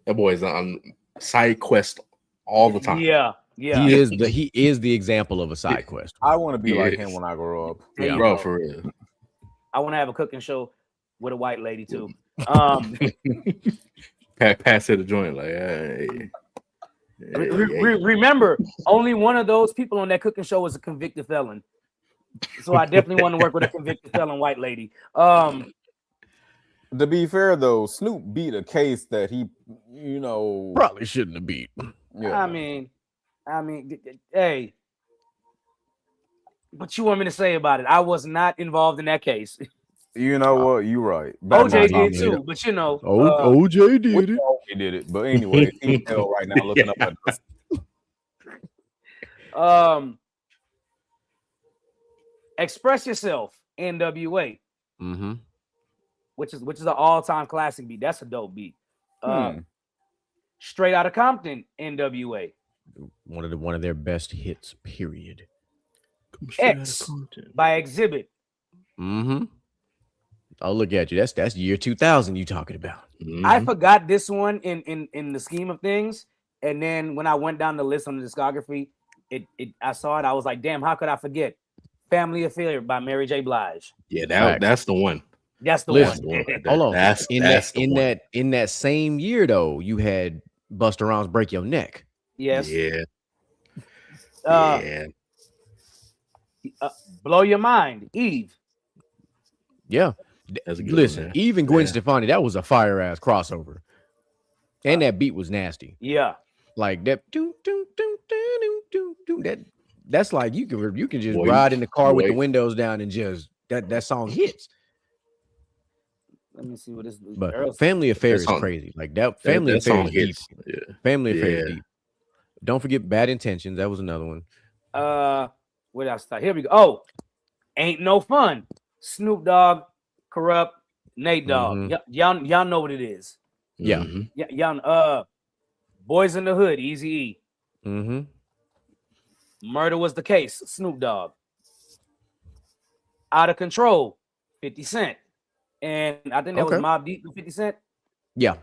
that boy's on side quest all the time. Yeah. He is the example of a side quest. I want to be like Yes. him when I grow up. There you bro, go. for real. I want to have a cooking show with a white lady too. Pass it a joint like, hey. Remember, only one of those people on that cooking show was a convicted felon. So I definitely want to work with a convicted felon white lady. To be fair though, Snoop beat a case that he, Probably shouldn't have beat. yeah. I mean, hey, what you want me to say about it? I was not involved in that case. You know what? You're right. OJ not did me. too, but you know, OJ did it. He did it. But anyway, email right now looking up at us. Express Yourself, NWA, Mm-hmm. which is an all-time classic beat. That's a dope beat. Straight Outta Compton, NWA. One of their best hits, period. X by Exhibit. Mm-hmm. Oh, look at you. That's year 2000 you talking about. Mm-hmm. I forgot this one in the scheme of things. And then when I went down the list on the discography, I saw it. I was like, damn, how could I forget? Family Affair by Mary J. Blige. Yeah, that's the one. That's the Listen, one. Hold on. That's in that same year though, you had Busta Rhymes Break Your Neck. Yes. Yeah. Blow Your Mind, Eve. Yeah. That's a good Listen, one, Eve and Gwen Stefani, that was a fire ass crossover. And that beat was nasty. Yeah. Like that that's like you can just ride in the car with the windows down and just that song hits. Let me see what this. But Family Affair is crazy. Like that Family Affair is deep. Yeah. Family Affair is deep. Don't forget Bad Intentions. That was another one. Where did I start? Here we go. Oh, Ain't No Fun. Snoop Dogg, Corrupt, Nate Dogg. Y'all know what it is. Yeah. Mm-hmm. Yeah, y'all. Boys in the Hood, Eazy-E. Mm-hmm. Murder Was the Case, Snoop Dogg. Out of Control, 50 Cent. And I think that was Mobb Deep with 50 Cent. Yeah.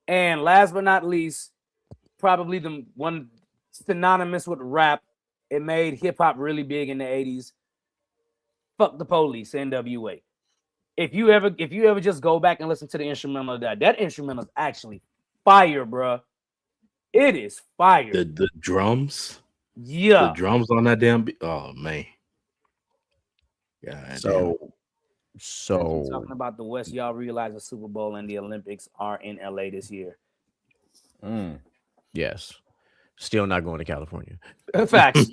And last but not least, probably the one synonymous with rap. It made hip hop really big in the 80s. Fuck the Police, NWA. If you ever just go back and listen to the instrumental of that instrumental is actually fire, bro. It is fire. The drums. Yeah. The drums on that damn beat. Oh man. Yeah. So talking about the West, y'all realize the Super Bowl and the Olympics are in LA this year. Yes. Still not going to California. Facts.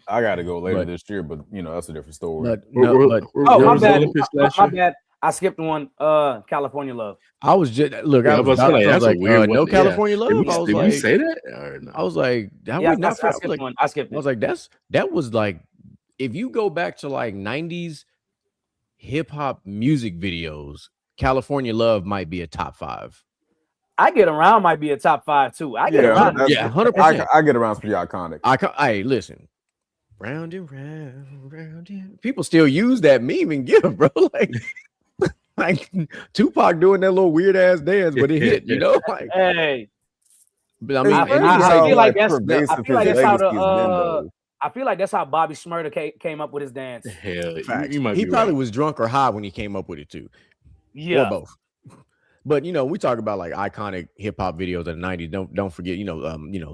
I gotta go later this year, but that's a different story. My bad. I skipped one. California Love. I was just I was like, no California Love. Did we say that? Or no? I was like, I skipped I was like, that was like, if you go back to like 90s hip hop music videos, California Love might be a top 5. I Get Around might be a top 5 too. I Get Around. 100%. I Get Around's pretty iconic. Hey, listen. Round and round, round and people still use that meme and give, bro. Like Tupac doing that little weird ass dance, but it hit, Like, hey. But I mean, I feel like that's how Bobby Shmurda came up with his dance. Hell, he probably was drunk or high when he came up with it too. Yeah, or both. But we talk about like iconic hip hop videos of the 90s. Don't forget,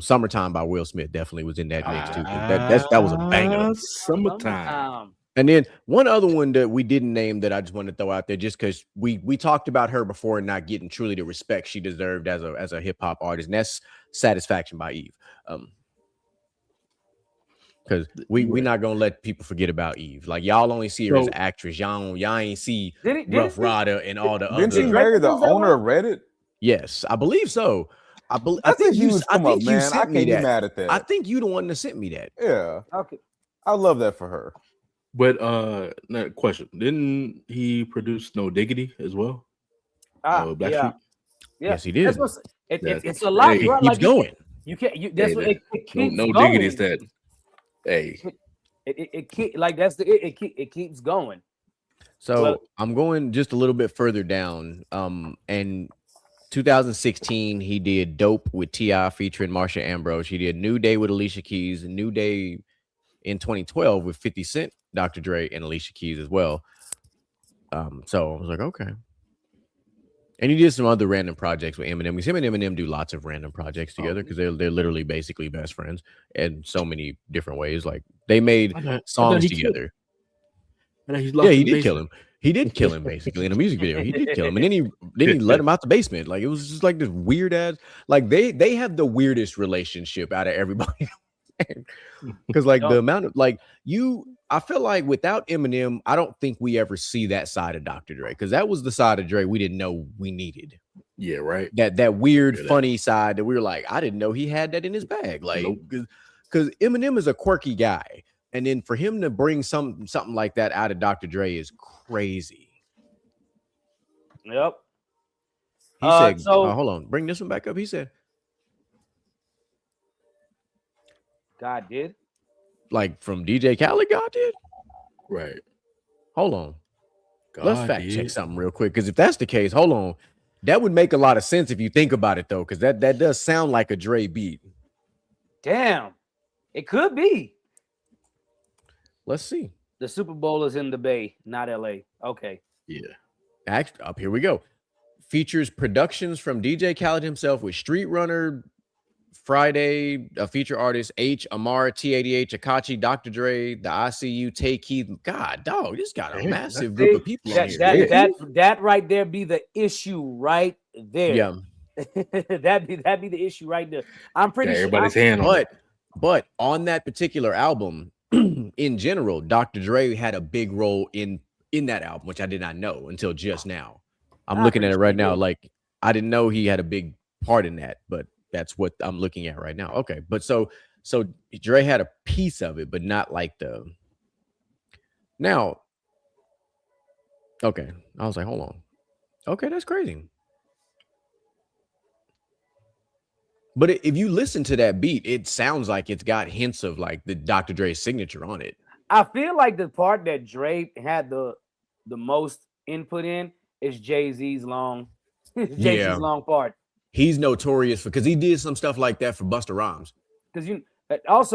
Summertime by Will Smith definitely was in that mix too. That was a banger. Summertime. And then one other one that we didn't name that I just wanted to throw out there, just because we talked about her before and not getting truly the respect she deserved as a hip hop artist, and that's Satisfaction by Eve. Because we're not gonna let people forget about Eve. Like y'all only see her as an actress. Y'all ain't see Rough Rider and all the other. Didn't she marry the owner of Reddit? Yes, I believe so. I think you sent me that. Mad at that. I think you the one that sent me that. Yeah. Okay. I love that for her. But question: didn't he produce No Diggity as well? Yeah. Yes, he did. It's a lot. It keeps going. You can't. That's what it keeps no going. Diggity is that. Hey, it keeps going. So I'm going just a little bit further down. And 2016, he did Dope with T.I. featuring Marsha Ambrose. He did New Day with Alicia Keys, and New Day in 2012 with 50 Cent, Dr. Dre, and Alicia Keys as well. So I was like, okay. And he did some other random projects with Eminem. Him and Eminem do lots of random projects together because they're literally basically best friends in so many different ways. Like they made songs together. He did kill him. He did kill him basically in a music video. He did kill him, and then he let him out the basement. Like it was just like this weird ass. Like they have the weirdest relationship out of everybody. Because like the amount of like I feel like without Eminem, I don't think we ever see that side of Dr. Dre because that was the side of Dre we didn't know we needed. Yeah, right. That weird, Hear that. funny side that we were like, I didn't know he had that in his bag. Like, Nope. because Eminem is a quirky guy, and then for him to bring something like that out of Dr. Dre is crazy. Yep. He said, so hold on, bring this one back up. He said, God did. like from DJ Khaled, God did. Right. Hold on. God Let's fact check did. something real quick. Because if that's the case, hold on. That would make a lot of sense if you think about it, though, because that does sound like a Dre beat. Damn. It could be. Let's see. The Super Bowl is in the Bay, not LA. Okay. Yeah. Actually, up here we go. Features productions from DJ Khaled himself with Street Runner, Friday, a feature artist, H, Amara, T88, Akachi, Dr. Dre, the ICU, Tay Keith. God, dog, this got a Damn, massive group of people on here. That right there be the issue right there. Yeah. that'd be the issue right there. I'm pretty sure everybody's hand on it. But on that particular album, in general, Dr. Dre had a big role in that album, which I did not know until just now. I'm looking at it right now. Like, I didn't know he had a big part in that, but that's what I'm looking at right now. Okay, but so Dre had a piece of it, but not like the. Now, okay, I was like, hold on. Okay, that's crazy. But if you listen to that beat, it sounds like it's got hints of like the Dr. Dre signature on it. I feel like the part that Dre had the most input in is Jay-Z's long part. He's notorious for because he did some stuff like that for Busta Rhymes. Because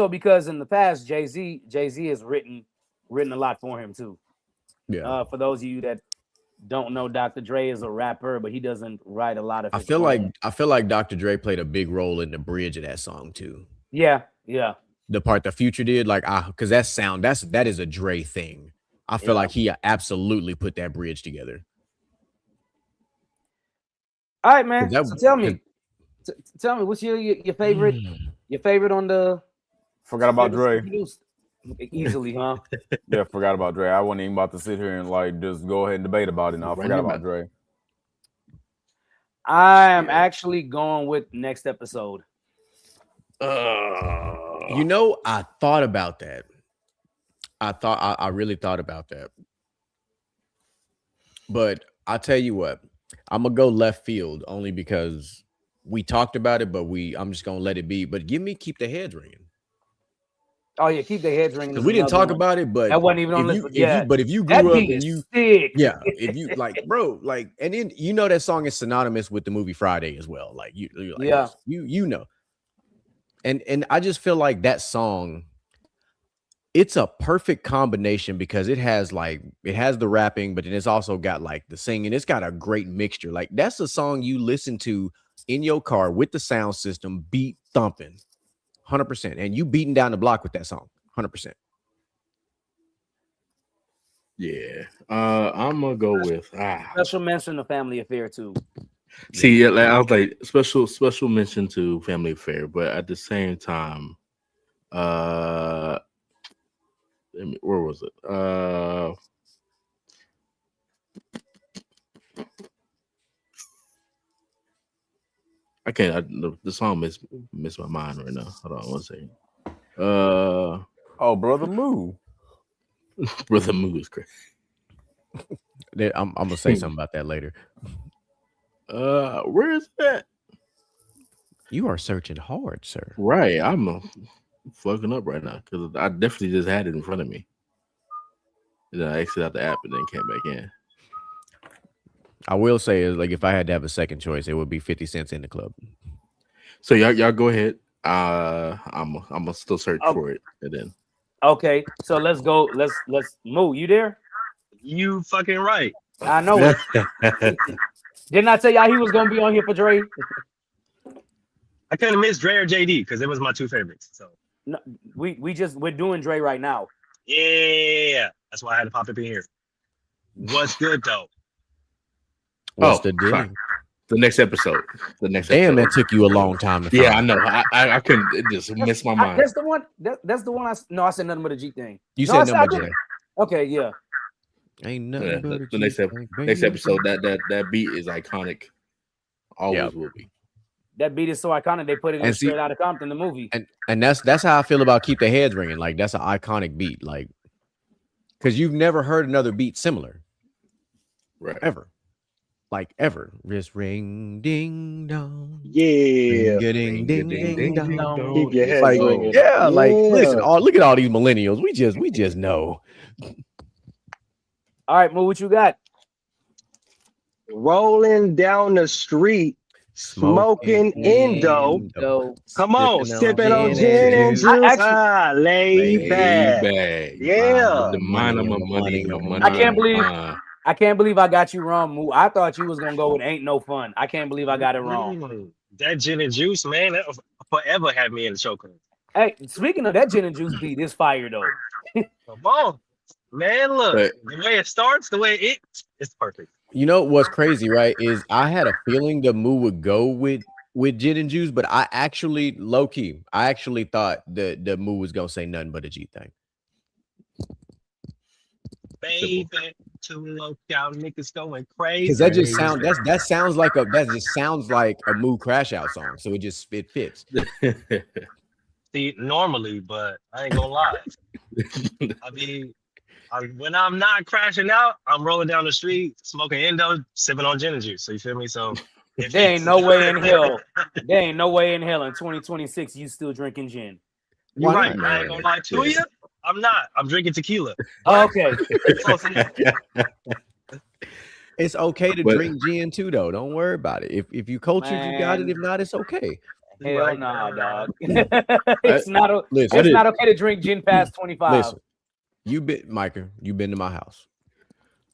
because in the past Jay-Z has written a lot for him too. Yeah. For those of you that don't know, Dr. Dre is a rapper, but he doesn't write a lot of. I feel like Dr. Dre played a big role in the bridge of that song too. Yeah. The part the Future did, like, because that is a Dre thing. I feel like he absolutely put that bridge together. All right, man. So tell me, what's your favorite? Your favorite on the? Forgot about Dre. Easily, huh? Yeah, forgot about Dre. I wasn't even about to sit here and like just go ahead and debate about it. Now I forgot about Dre. I am actually going with next episode. I thought about that. I really thought about that. But I'll tell you what, I'm gonna go left field only because we talked about it, but I'm just gonna let it be. But keep the heads ringing. Oh yeah, keep the heads ringing. We didn't talk about it, but that wasn't even on this. But if you grew up and you sick. Yeah, if you like, bro, like, and then that song is synonymous with the movie Friday as well. Like you're like, you know. And I just feel like that song, it's a perfect combination because it has the rapping, but then it's also got like the singing. It's got a great mixture. Like that's a song you listen to in your car with the sound system, beat thumping, 100%, and you beating down the block with that song, 100%. Yeah, I'm gonna go with special mention to Family Affair too. See, yeah, like, I was like special mention to Family Affair, but at the same time, where was it? I can't. The song miss my mind right now. Hold on one second. Brother Moo. Brother Moo is crazy. I'm gonna say something about that later. Where is that? You are searching hard, sir. Right, I'm fucking up right now because I definitely just had it in front of me. And then I exited out the app and then came back in. I will say is like if I had to have a second choice, it would be 50 Cent's In the Club. So y'all go ahead. I'm gonna still search for it and then. Okay, so let's go. Let's move. You there? You fucking right. I know it. Didn't I tell y'all he was gonna be on here for Dre? I couldn't miss Dre or JD because it was my two favorites. So no, we're doing Dre right now. Yeah, that's why I had to pop up in here. What's good though? What's the deal? The next episode. The next Damn, episode. that took you a long time to find. Yeah, I know. I couldn't. It just missed my mind. That's the one. That's the one. I said nothing but a G thing. You No, said I nothing but I J. did. Okay, yeah. Ain't Yeah, nothing but the a next, G next thing, episode, that beat is iconic. Always will be. That beat is so iconic. They put it in And see- Straight Outta Compton, the movie. And that's how I feel about Keep the Heads Ringing. Like that's an iconic beat. Like, because you've never heard another beat similar, Right. ever. Like ever. Just ring ding dong. Yeah. Ding ding ding dong. Keep your head Like, ringing. yeah, like listen, Yeah. look at all these millennials. We just know. All right, Moo, what you got? Rolling down the street, smoking Indo. So, Come on, sipping on gin gin and and juice. I Laid back. Yeah. Yeah. The mind of my money. My money. I can't my believe- mind. I can't believe I got you wrong, Moo. I thought you was gonna go with "Ain't No Fun." I can't believe I got it wrong. That gin and juice, man, that forever had me in the choker. Hey, speaking of that gin and juice beat, is fire though. Come on, man. Look, But- the way it starts, the way it's perfect. You know what's crazy, right? Is I had a feeling the Moo would go with gin and juice, but I actually low key, I actually thought the Moo was gonna say nothing but a G thing. Baby, too low, y'all niggas going crazy. Because that just sounds that sounds like a Moo crash out song. So it fits. See, normally, but I ain't gonna lie. I mean, when I'm not crashing out, I'm rolling down the street, smoking Indo, sipping on gin and juice. So you feel me? So There ain't no way in hell. There ain't no way in hell in 2026 you still drinking gin. You're Why right. not? I ain't gonna lie to you. I'm not. I'm drinking tequila. Okay. Close enough. It's okay to But- drink gin too, though. Don't worry about it. If you cultured, you got it. Man. If not, it's okay. Hell Right. nah, dog. it's not Listen, it's not okay to drink gin past 25. listen. Micah, you've been to my house.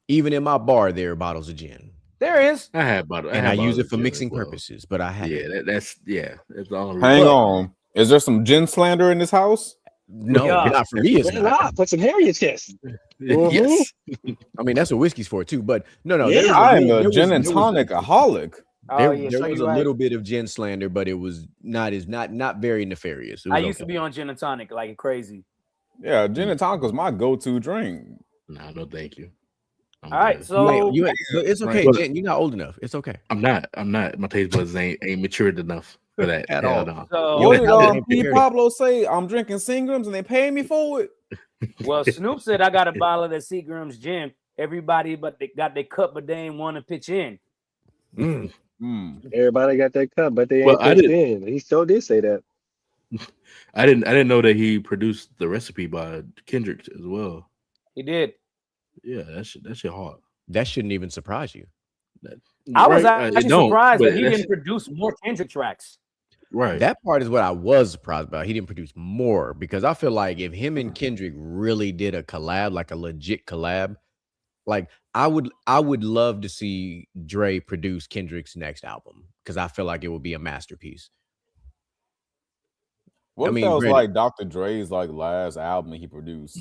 Even in my bar, there are bottles of gin, There is. I had bottle, and I use bottles it of for gin mixing as well. purposes. But I have Yeah, that's the only. Hang But- on. Is there some gin slander in this house? no, Yeah. not for me. It's Why not. not? Put some hair in your chest. Yes. I mean, that's what whiskey's for too. But no, Yeah, there was I am there a was- gin and there was- tonic aholic. Oh, There, yeah, there so was you a right. little bit of gin slander, but it was not very nefarious. It I was used to okay. be on gin and tonic like crazy. Yeah, gin and tonic was my go-to drink. No, thank you. I'm All right, good. so But it's okay, Right. Jen. You're not old enough. It's okay. I'm not. My taste buds ain't matured enough for that At Hell all. no. so What did Yeah. P. Pablo say? I'm drinking Seagrams and they pay me for it. well, Snoop said I got a bottle of that Seagram's gin. Everybody but they got their cup, but they ain't want to pitch in. Mm. Everybody got that cup, but they Well, ain't I pitched did- in. He still did say that. I didn't know that he produced the recipe by Kendrick as well. He did. Yeah, that shit hard. That shouldn't even surprise you. I was Right, it actually don't, surprised but that he that's- didn't produce more Kendrick tracks. Right. That part is what I was surprised about. He didn't produce more because I feel like if him and Kendrick really did a collab, like a legit collab, like I would love to see Dre produce Kendrick's next album because I feel like it would be a masterpiece. What I if mean, that was granted- like Dr. Dre's like last album he produced?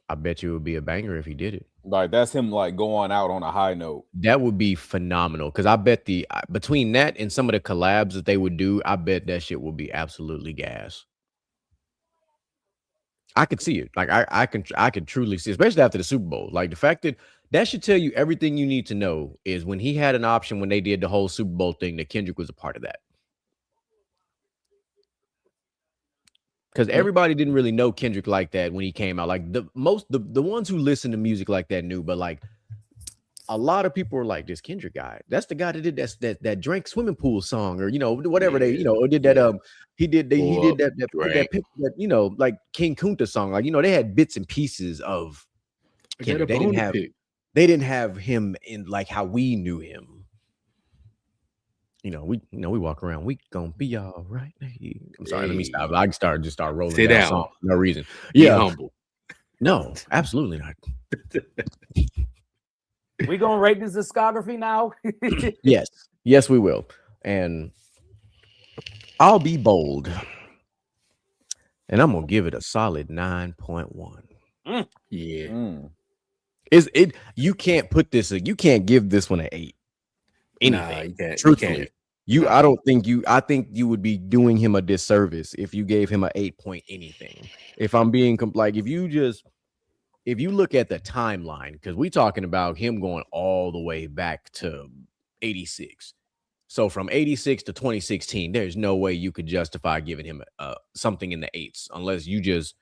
I bet you it would be a banger if he did it. Like that's him like going out on a high note. That would be phenomenal because I bet between that and some of the collabs that they would do, I bet that shit would be absolutely gas. I could see it. Like I could truly see, especially after the Super Bowl. Like the fact that should tell you everything you need to know is when he had an option when they did the whole Super Bowl thing that Kendrick was a part of that. Because everybody didn't really know Kendrick like that when he came out. Like the ones who listen to music like that knew, but like a lot of people were like, this Kendrick guy, that's the guy that did that drank swimming pool song, or whatever they, or did that he did that like King Kunta song. Like, they had bits and pieces of I got a Kendrick. They bone didn't to have pick. they didn't have him in like how we knew him. We walk around, we gonna be all right. Hey, I'm sorry, let me stop. I can start rolling Sit down down. songs for no reason. Be Yeah, humble. no, absolutely not. We gonna rate this discography now. Yes, we will. And I'll be bold. And I'm gonna give it a solid 9.1. Yeah. Mm. Is it? You can't put this. You can't give this one an 8. Nah, Anything. you can't. Truthfully, Nah. I don't think you. I think you would be doing him a disservice if you gave him a 8 point anything. If I'm being like, if you look at the timeline, because we talking about him going all the way back to 86. So from 86 to 2016, there's no way you could justify giving him something in the 8s unless you just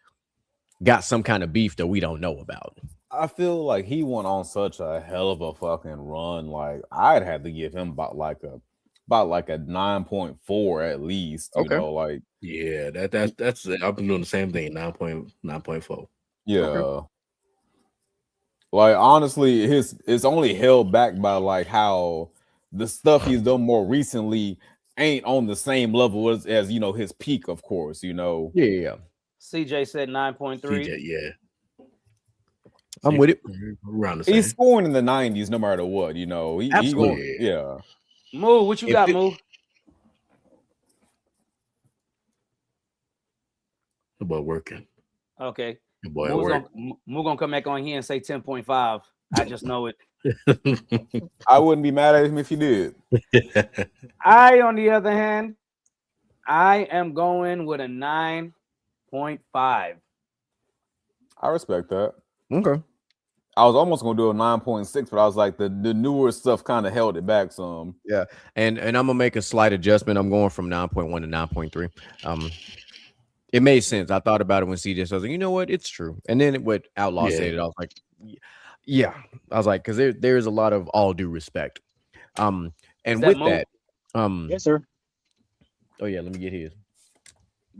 got some kind of beef that we don't know about. I feel like he went on such a hell of a fucking run. Like I'd have to give him about like a 9.4 at least. You Okay. know, like Yeah, that's I've been doing the same thing. 9.4. yeah. Okay. Like honestly, it's only held back by like how the stuff he's done more recently ain't on the same level as you know his peak, of course. You know, Yeah. CJ said 9.3. CJ, yeah. I'm with it. Around the same. he's scoring in the 90s no matter what. You know, he Absolutely. yeah. Moo, what you got, Moo? The boy working. Okay. The boy at work. Moo gonna come back on here and say 10.5. I just know it. I wouldn't be mad at him if he did. I, on the other hand, I am going with a 9.5. I respect that. Okay. I was almost gonna do a 9.6, but I was like the newer stuff kind of held it back some. Yeah. And I'm gonna make a slight adjustment. I'm going from 9.1 to 9.3. It made sense. I thought about it when CJ said, you know what? It's true. And then what Outlaw said, I was like, yeah. I was like, because there's a lot of all due respect. And with that, yes, sir. Oh yeah, let me get his.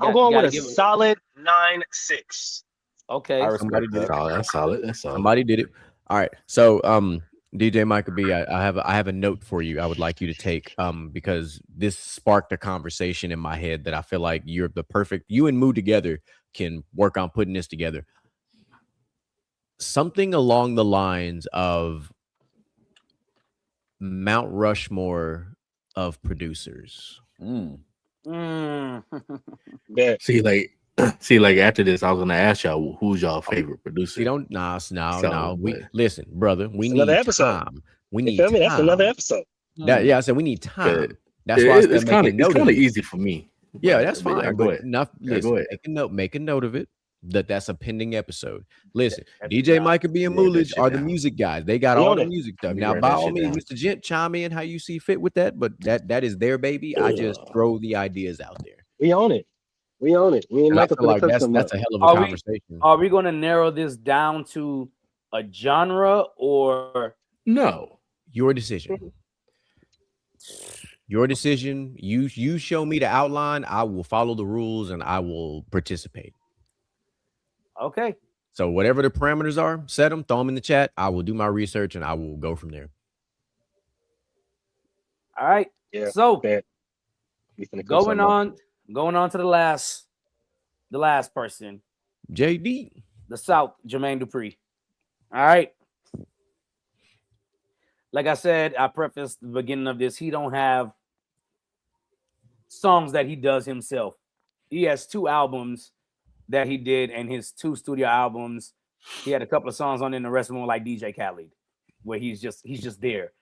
I'm going with a solid 9.6. Okay. Somebody did it. That's solid. Somebody did it. All right. So DJ Michael B, I have a note for you I would like you to take because this sparked a conversation in my head that I feel like you and Moo together can work on putting this together. Something along the lines of Mount Rushmore of producers. See, like after this, I was gonna ask y'all who's y'all favorite producer. We don't no. We listen, brother. We need another episode. time. We need time. That's another episode. I said we need time. That's why it's kind of easy for me. Yeah, that's fine. Yeah, go ahead. Make a note of it. That's a pending episode. Listen, DJ Michael B and Moolage are the music guys. They got all the music stuff. Now, by all means, Mr. Gent, chime in how you see fit with that, but that is their baby. I just throw the ideas out there. We own it. We own it. We like that's a hell of a conversation. Are we going to narrow this down to a genre or no? Your decision. Your decision. You show me the outline. I will follow the rules and I will participate. Okay. So whatever the parameters are, set them, throw them in the chat. I will do my research and I will go from there. All right. Yeah. So going on to the last person. JD. The South, Jermaine Dupri. All right. Like I said, I prefaced the beginning of this. He don't have songs that he does himself. He has 2 albums that he did, and his 2 studio albums. He had a couple of songs on in the rest of them like DJ Khaled, where he's just there.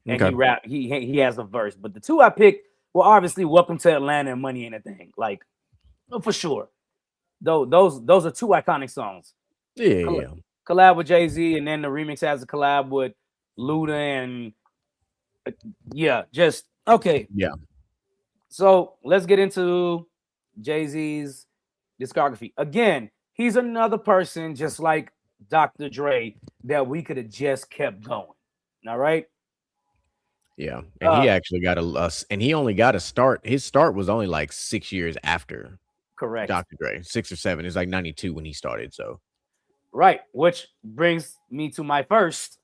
And he rap, he has a verse. But the 2 I picked were obviously Welcome to Atlanta and Money Ain't a Thing. Like, for sure. Those are 2 iconic songs. Yeah. Collab with Jay-Z, and then the remix has a collab with Luda and just okay. Yeah. So let's get into Jay-Z's discography. Again, he's another person just like Dr. Dre that we could have just kept going. All right. Yeah. And he actually got and he only got a start. His start was only like 6 years after. Correct. Dr. Dre, 6 or 7. It's like 92 when he started. So right, which brings me to my first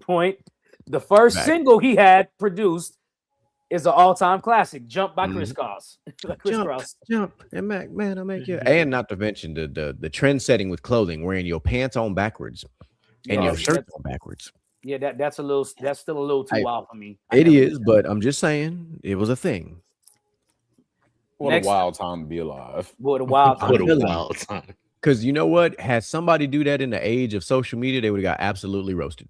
point. The first single he had produced is an all-time classic, "Jump" by Chris Cross. Jump, and Mac, man, I'll make you. And not to mention the trend setting with clothing, wearing your pants on backwards and your shirt on backwards. Yeah, that's still a little too wild for me. It is, but I'm just saying it was a thing. What a wild time to be alive. What a wild time. What a wild time. Because you know what? Had somebody do that in the age of social media, they would have got absolutely roasted.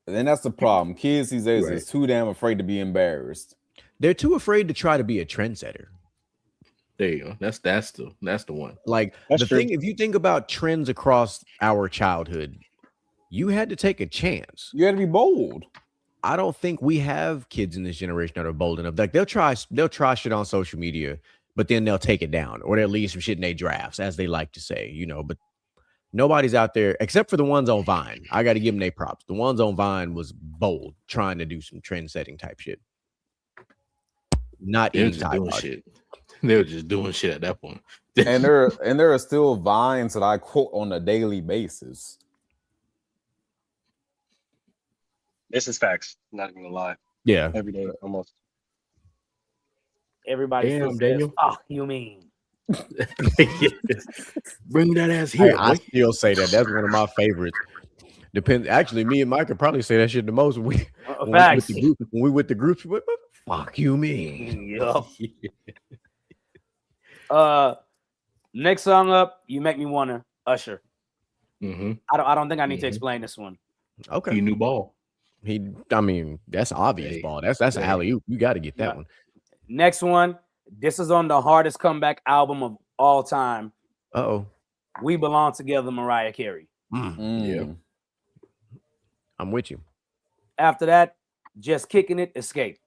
And that's the problem. Kids these days Right. is too damn afraid to be embarrassed. They're too afraid to try to be a trendsetter. There you go. That's the one. Like That's the true. thing, if you think about trends across our childhood, you had to take a chance. You got to be bold. I don't think we have kids in this generation that are bold enough. Like they'll try shit on social media, but then they'll take it down, or they'll leave some shit in their drafts, as they like to say, you know. But nobody's out there except for the ones on Vine. I got to give them their props. The ones on Vine was bold, trying to do some trend setting type shit. Not They were eating just doing Tide shit. They were just doing shit at that point. And there are still vines that I quote on a daily basis. This is facts. Not even gonna lie. Yeah. Every day almost. Everybody Damn, says, Daniel. "Oh, you mean?" Bring that ass Hey, here. I boy. still say that. That's one of my favorites. Depends. Actually, me and Mike could probably say that shit the most when we Facts. with the groups. What the fuck you mean? Yup. Next song up, "You Make Me Wanna," Usher. Mm-hmm. I don't think I need to Mhm. explain this one. Okay. He knew ball. I mean, that's obvious Hey, ball. That's hey. alley oop. You got to get that Yeah. one. Next one, this is on the hardest comeback album of all time. Oh, "We Belong Together," Mariah Carey. Yeah. I'm with you. After that, "Just Kicking It," Escape.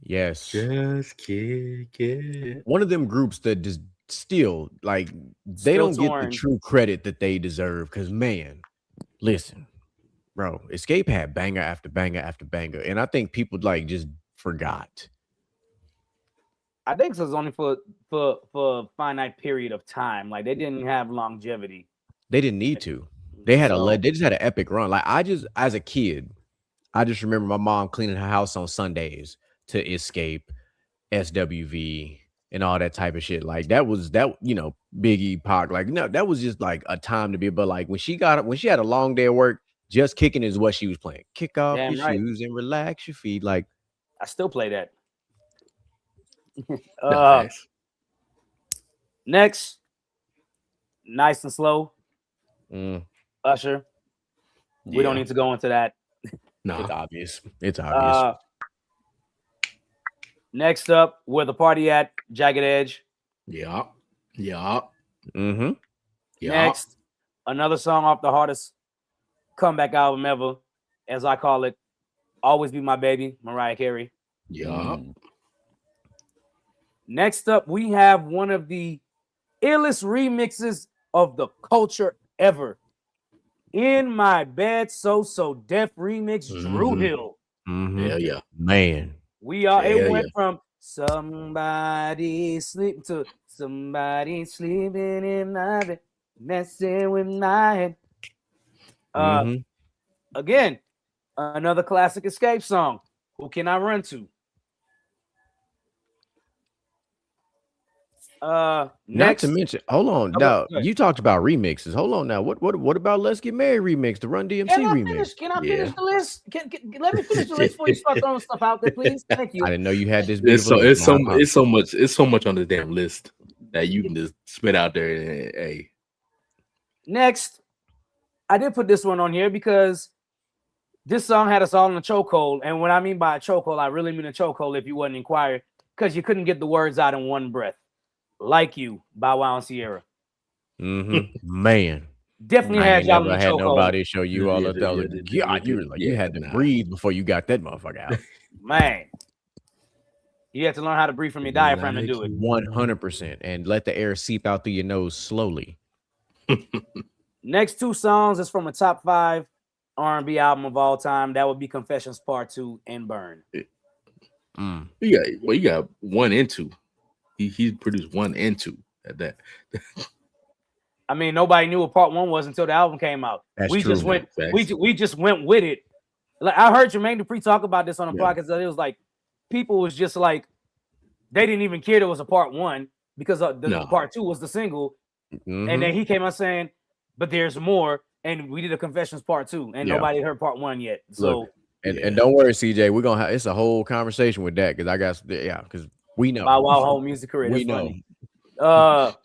Yes. Just kick it. One of them groups that just still like they Still don't get touring. the true credit that they deserve. Because man, listen, bro, Escape had banger after banger after banger, and I think people like just forgot. I think this was only for a finite period of time. Like they didn't have longevity. They didn't need to. They had So- they just had an epic run. Like as a kid, I just remember my mom cleaning her house on Sundays to Escape, SWV, and all that type of shit. Like that was Biggie, Pac. Like no, that was just like a time to be. But like when she had a long day of work, Just Kicking is what she was playing. Kick off Damn your right. shoes and relax your feet. Like I still play that. Nice. Next, "Nice and Slow," Usher. We don't need to go into that. it's Nah. obvious. It's obvious. Next up, "Where the Party At," Jagged Edge. Yeah. Yeah. Mm-hmm. Yeah. Next, another song off the hardest comeback album ever, as I call it, "Always Be My Baby," Mariah Carey. Yeah. Next up, we have one of the illest remixes of the culture ever. "In My Bed, So Def" remix, Drew Mhm. Hill. Hell yeah. Man. It Hell went from somebody sleep to somebody sleeping in my bed, messing with my head. Mhm. Again, another classic Escape song. "Who Can I Run To?" Not Next, to mention, hold on. Oh, Now go ahead. you talked about remixes. Hold on now. What about Let's Get Married remix, the Run DMC remix? Can I Yeah. finish the list? Let me finish the list before you start throwing stuff out there, please. Thank you. I didn't know you had this It's beautiful. it's so much on the damn list that you can just spit out there and hey. Next, I did put this one on here because this song had us all in a chokehold. And what I mean by a chokehold, I really mean a chokehold if you wasn't inquired, because you couldn't get the words out in one breath. "Like You," Bow Wow and Sierra. Man. Definitely I had ain't y'all in never the had chokehold. nobody show you all of Yeah, those. yeah, God, you were like you yeah, had to nah. breathe before you got that motherfucker out. Man, you have to learn how to breathe from your diaphragm to do it. 100%, and let the air seep out through your nose slowly. Next two songs is from a top 5 R&B album of all time. That would be Confessions Part 2 and Burn. You got 1 and 2. He produced 1 and 2 at that. I mean, nobody knew what Part 1 was until the album came out. That's we true. just went. Facts. We just went with it. Like I heard Jermaine Dupri talk about this on a Yeah. podcast. That it was like people was just like they didn't even care there was a Part 1 because the Part 2 was the single, and then he came out saying, "But there's more." And we did a Confessions Part 2, and nobody heard Part 1 yet. So. Look, and don't worry, CJ, we're gonna have it's a whole conversation with that because I got because we know Bow Wow whole music career. we That's know. funny.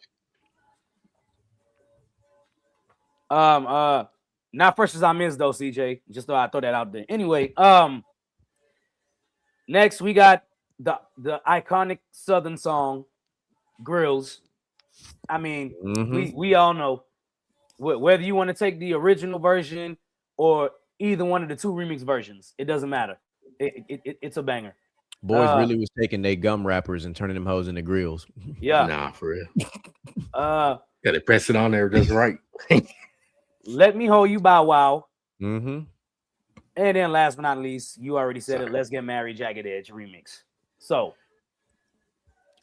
Not fresh as I'm is though, CJ. Just thought I'd throw that out there. Anyway, next we got the iconic Southern song, Grills. I mean, we all know whether you want to take the original version or either one of the two remix versions, it doesn't matter. It's a banger. Boys really was taking their gum wrappers and turning them hoes into grills. Yeah. Nah, for real. Got to press it on there just right. Let Me Hold You, Bow Wow. Mm-hmm. And then last but not least, you already said it. Let's Get Married, Jagged Edge remix. So,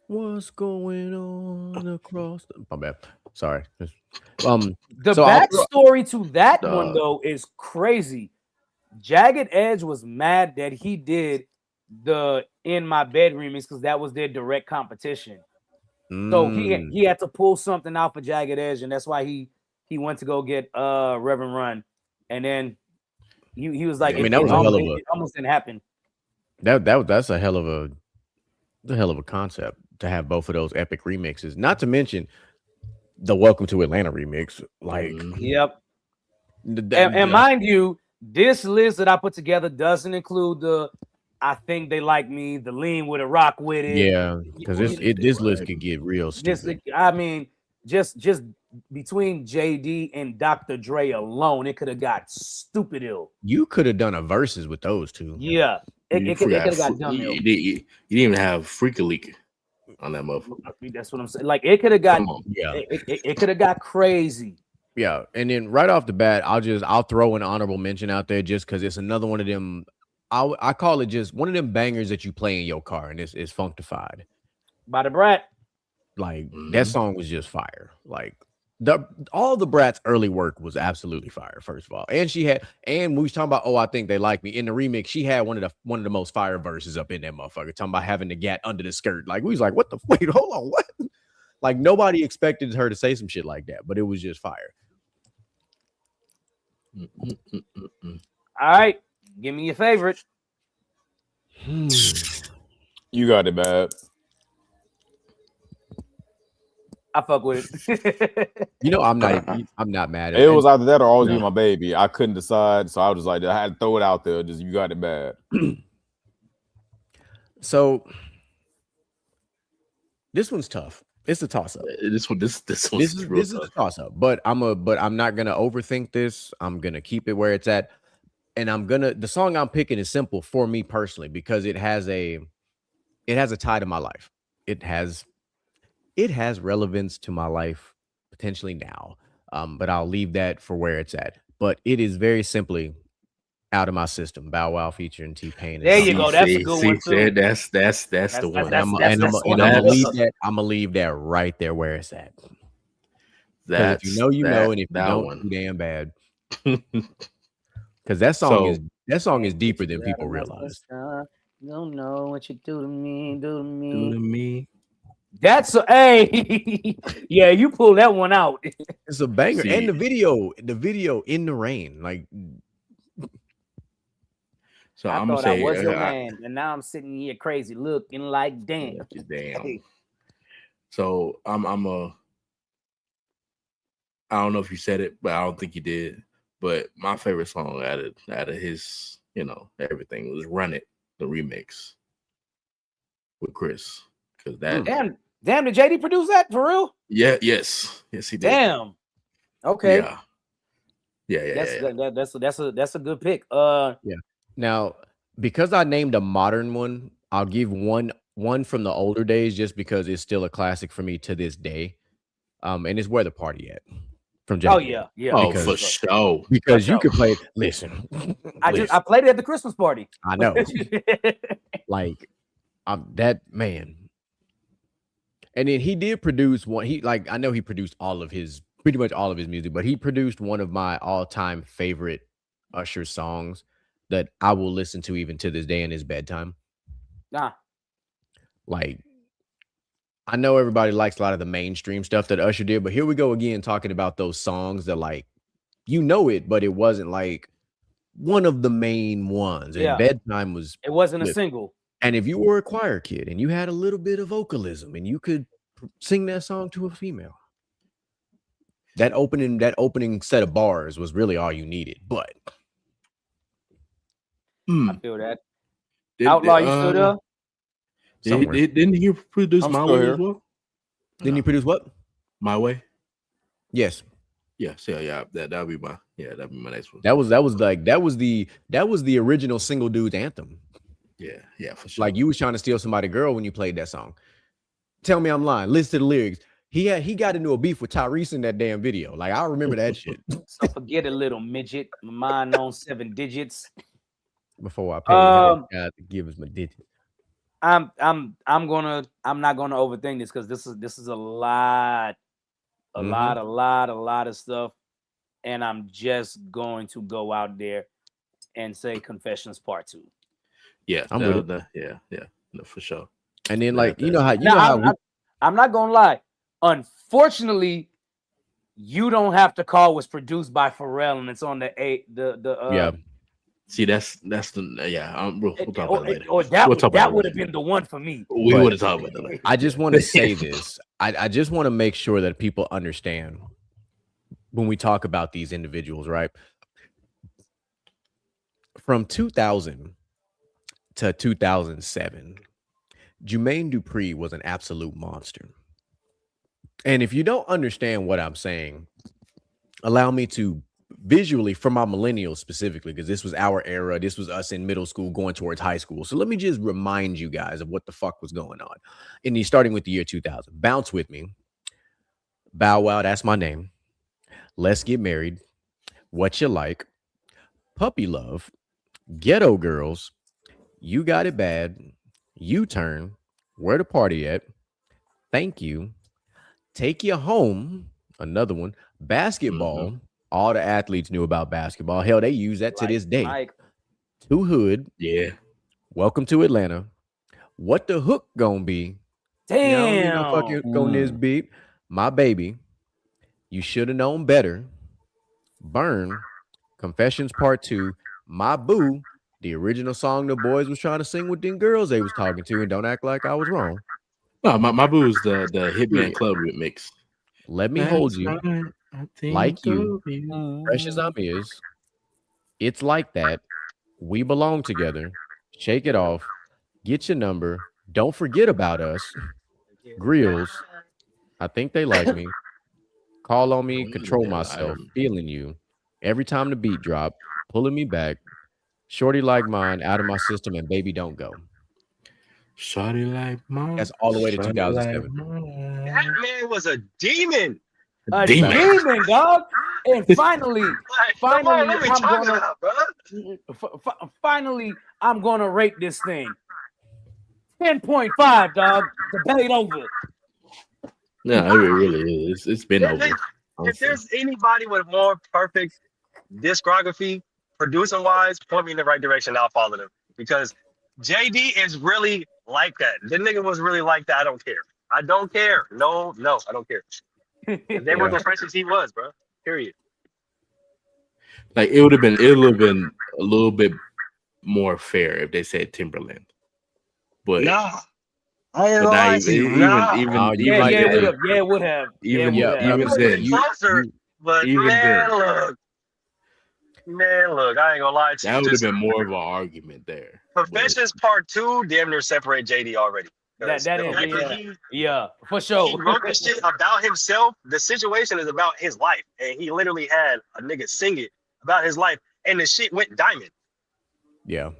what's going on across the... My bad. Sorry. The backstory to that one though is crazy. Jagged Edge was mad that he did the In My Bed remix because that was their direct competition. So he had to pull something out for Jagged Edge, and that's why he went to go get Reverend Run, and then he was like, I mean, that was a hell of a... It almost didn't happen. That's a hell of a concept to have both of those epic remixes. Not to mention the Welcome to Atlanta remix. Like, yep. And mind you, this list that I put together doesn't include the I Think They Like Me, the Lean with a Rock with it. Yeah, because this list could get real stupid. I mean, just between JD and Dr. Dre alone, it could have got stupid ill. You could have done a verses with those two. Yeah, it could have got dumb ill. You didn't even have Freak a Leak on that motherfucker. That's what I'm saying. Like it could have got, yeah, it could have got crazy. Yeah, and then right off the bat, I'll throw an honorable mention out there just because it's another one of them. I call it just one of them bangers that you play in your car, and it's Functified by the Brat. Like that song was just fire. Like all the Brat's early work was absolutely fire. First of all, and when we was talking about I Think They Like Me in the remix, she had one of the most fire verses up in that motherfucker, talking about having the gat under the skirt. Like we was like, what the wait, hold on, what? Like nobody expected her to say some shit like that, but it was just fire. All right, give me your favorite. You got it, bad. I fuck with it. You know, I'm not mad at it. It was either that or Always Be My Baby. I couldn't decide, so I was just like, I had to throw it out there. Just You Got It Bad. So this one's tough. It's a toss up. This is a toss up. But I'm not gonna overthink this. I'm gonna keep it where it's at, and the song I'm picking is simple for me personally because it has a tie to my life. It has relevance to my life potentially now, but I'll leave that for where it's at. But it is very simply Out of My System, Bow Wow featuring T-Pain. There you go. That's a good one too. That's the one. I'm gonna leave that right there where it's at. If you know, you know, and if you don't, too damn bad. Because that song is deeper than people realize. You don't know what you do to me. That's hey, yeah, you pull that one out. It's a banger, and the video In the Rain, like. So I'm gonna say, I was your man, and now I'm sitting here crazy, looking like damn. So I don't know if you said it, but I don't think you did. But my favorite song out of his, everything was "Run It," the remix with Chris. Because that damn, did JD produce that for real? Yes, he did. Damn. Okay. Yeah. That's a good pick. Yeah. Now, because I named a modern one, I'll give one from the older days just because it's still a classic for me to this day. And it's Where the Party At from Jack. Oh yeah. Because, for sure. Because you could play it. Listen. I played it at the Christmas party. I know. Like that man. And then he did produce one. I know he produced pretty much all of his music, but he produced one of my all-time favorite Usher songs that I will listen to even to this day in his bedtime. Like, I know everybody likes a lot of the mainstream stuff that Usher did, but here we go again talking about those songs that it, but it wasn't like one of the main ones. And bedtime it wasn't a single. And if you were a choir kid and you had a little bit of vocalism and you could sing that song to a female, that opening set of bars was really all you needed. But I feel that. Did, Outlaw, you still there? somewhere. Didn't he produce I'm My still Way here. as well? Didn't he produce what? My Way? Yes. Yeah. That'd be my next one. That was the original single dude's anthem. Yeah, for sure. Like you was trying to steal somebody's girl when you played that song. Tell me I'm lying. Listen to the lyrics. He got into a beef with Tyrese in that damn video. Like I remember that shit. So forget a little midget. My mind on 7 digits. Before I pay God to give us my digits. I'm not gonna overthink this because this is a lot of stuff, and I'm just going to go out there and say Confessions Part 2. Yeah, I'm with it. Yeah, no, for sure. And then like I'm not gonna lie. Unfortunately, You Don't Have to Call was produced by Pharrell, and it's on yeah. See, that's the we'll talk about it later. Or that would have been the one for me. We would have talked about that later. I just want to say this. I just want to make sure that people understand when we talk about these individuals, right? From 2000 to 2007, Jermaine Dupri was an absolute monster. And if you don't understand what I'm saying, allow me to visually, for my millennials specifically, because this was our era. This was us in middle school going towards high school. So let me just remind you guys of what the fuck was going on. And starting with the year 2000. Bounce With Me. Bow Wow, That's My Name. Let's Get Married. What You Like. Puppy Love. Ghetto Girls. You Got It Bad. U-Turn. Where the Party At. Thank You. Take You Home. Another one. Basketball. All the athletes knew about basketball. Hell, they use that to this day. Too Hood. Yeah. Welcome to Atlanta. What the Hook Gonna Be? Damn. Fucking on this beat. My Baby. You Should Have Known Better. Burn. Confessions Part 2. My Boo. The original song the boys was trying to sing with them girls they was talking to, and don't act like I was wrong. No, my Boo is the Hitman Club remix. Let Me Hold You. Like You. Fresh As I'm Is. It's Like That. We Belong Together. Shake It Off. Get Your Number. Don't Forget About Us. Grills. I Think They Like Me. Call on Me. Control Myself. Feeling You. Every Time the Beat Drop. Pulling Me Back. Shorty Like Mine. Out of My System. And Baby Don't Go. Shorty Like Mine. That's all the way to 2007. That man was a demon. A demon, dog. And finally, I'm gonna rate this thing 10.5, dog. Debate over. No, it really is. It's been over. If there's anybody with more perfect discography, producing wise, point me in the right direction. I'll follow them because JD is really like that. The nigga was really like that. I don't care. I don't care. No, I don't care. They were the freshest he was, bro. Period. Like it would have been a little bit more fair if they said Timberland. But nah. I ain't gonna it would have. Even Man, look, I ain't gonna lie to you. That would have been more of an argument there. Confessions Part 2 damn near separate JD already. For sure. He wrote this shit about himself. The situation is about his life, and he literally had a nigga sing it about his life, and the shit went diamond. Yeah.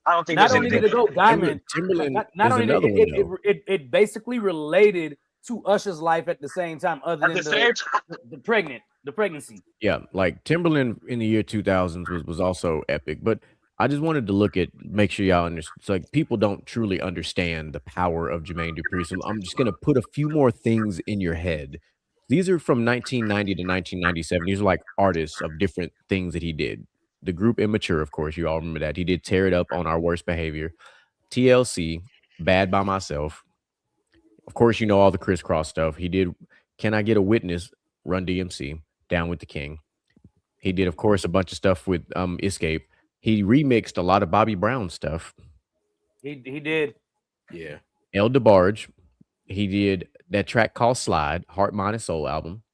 I don't think not only did it go diamond. Timberland not only did it basically related to Usher's life at the same time, other than the pregnancy. Yeah, like Timberland in the year 2000s was also epic, but I just wanted to make sure y'all understand. It's like people don't truly understand the power of Jermaine Dupri. So I'm just gonna put a few more things in your head. These are from 1990 to 1997. These are like artists of different things that he did. The group Immature, of course, you all remember that. He did Tear It Up on Our Worst Behavior. TLC, Bad by Myself. Of course, you know all the crisscross stuff. He did Can I Get a Witness, Run DMC, Down with the King. He did, of course, a bunch of stuff with Escape. He remixed a lot of Bobby Brown stuff. He did. Yeah. El DeBarge. He did that track called Slide, Heart, Mind, and Soul album.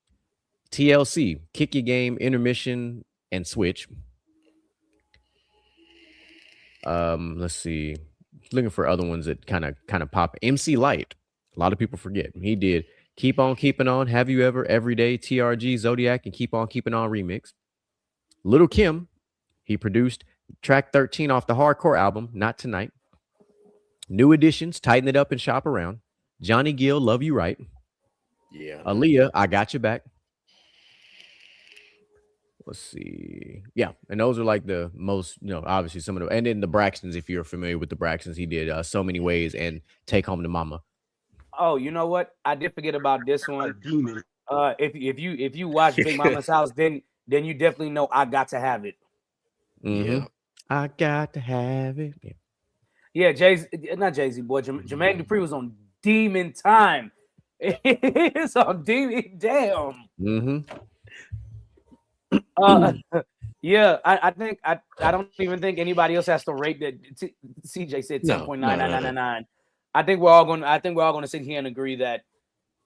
TLC, Kick Your Game, Intermission, and Switch. Let's see. Looking for other ones that kind of pop. MC Light. A lot of people forget. He did Keep On Keeping On, Have You Ever, Everyday, TRG, Zodiac, and Keep On Keeping On remix. Little Kim, he produced track 13 off the Hardcore album, Not Tonight. New Editions, Tighten It Up and Shop Around. Johnny Gill, Love You Right. Yeah. Aaliyah, I Got Your Back. Let's see. Yeah, and those are like the most, obviously some of the, and then the Braxtons, if you're familiar with the Braxtons, he did So Many Ways and Take Home to Mama. Oh, you know what? I did forget about this A one. demon. If you watch Big Mama's House, then you definitely know I Got to Have It. Yeah. I got to have it. Yeah. Yeah, not Jay-Z, boy. Jermaine Dupri was on Demon Time. It's on Demon. Damn. Yeah, I think I don't even think anybody else has to rate that. CJ said 10.9999. I think we're all going to sit here and agree that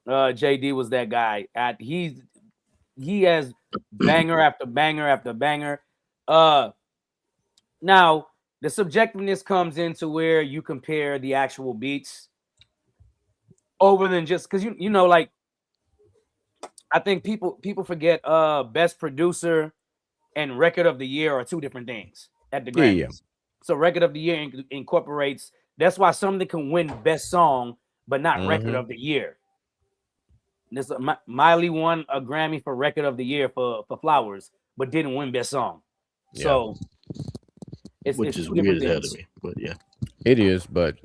JD was that guy. He has banger after banger after banger. Now the subjectiveness comes into where you compare the actual beats over than just because you know, like, I think people forget best producer and record of the year are two different things at the Grammys. Yeah. So record of the year incorporates, that's why something can win best song but not record of the year. This Miley won a Grammy for record of the year for Flowers, but didn't win best song. Yeah. So which is weird as hell to me, but yeah, it is. But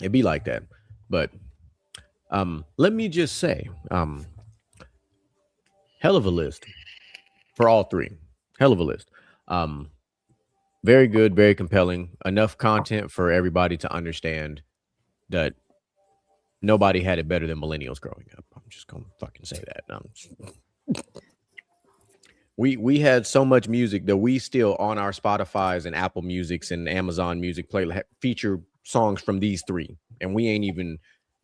it'd be like that. But let me just say, hell of a list for all three. Hell of a list. Very good, very compelling. Enough content for everybody to understand that nobody had it better than millennials growing up. I'm just gonna fucking say that. We had so much music that we still on our Spotify's and Apple Musics and Amazon Music play feature songs from these three, and we ain't even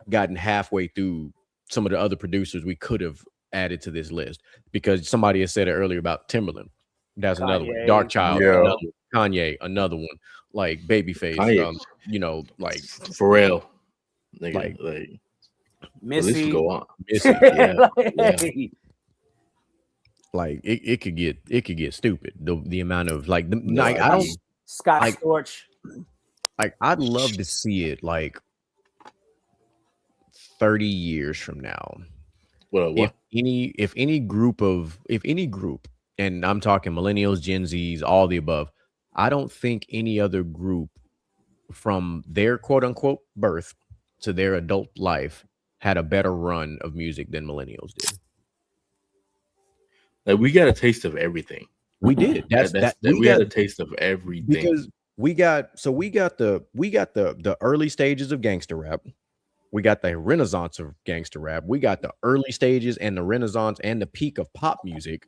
gotten halfway through some of the other producers we could have added to this list, because somebody has said it earlier about Timberland. That's Kanye, another one. Dark Child, another one. Kanye, another one. Like Babyface, like Pharrell, like Missy. Go on. Missy, yeah. Like it could get stupid. The amount of I don't Scott Storch. Like I'd love to see it like 30 years from now. Well, if any group, and I'm talking millennials, Gen Zs, all the above, I don't think any other group from their quote unquote birth to their adult life had a better run of music than millennials did. Like we got a taste of everything. We did. We got a taste of everything because we got the early stages of gangster rap. We got the renaissance of gangster rap. We got the early stages and the renaissance and the peak of pop music.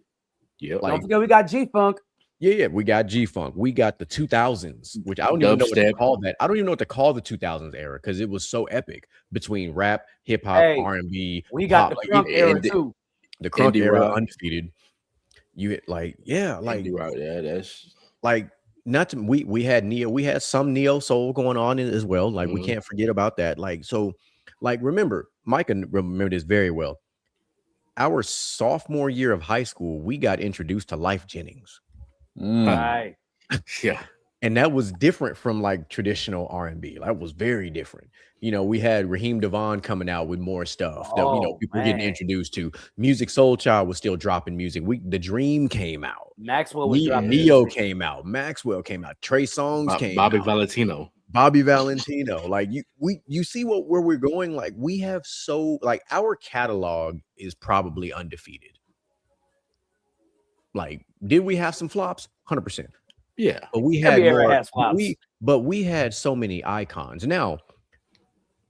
Yeah, don't forget we got G-Funk. Yeah, we got G-Funk. We got the 2000s, which I don't even know what to call that. I don't even know what to call the 2000s era because it was so epic between rap, hip hop, R&B. We got the crunk era too. The crunk era, undefeated. You hit that's like not to we had neo, we had some neo soul going on as well. Like we can't forget about that. Like so, like remember, Micah remember this very well. Our sophomore year of high school, we got introduced to Life Jennings. Right. Yeah. And that was different from like traditional R&B. That was very different. We had Raheem Devon coming out with more stuff that people were getting introduced to. Music Soul Child was still dropping music. The Dream came out. Maxwell was dropping. Neo came out. Maxwell came out. Trey Songz came out. Bobby Valentino. Like you see where we're going. Like we have our catalog is probably undefeated. Like, did we have some flops? 100%. Yeah, but we had more. We had so many icons. Now,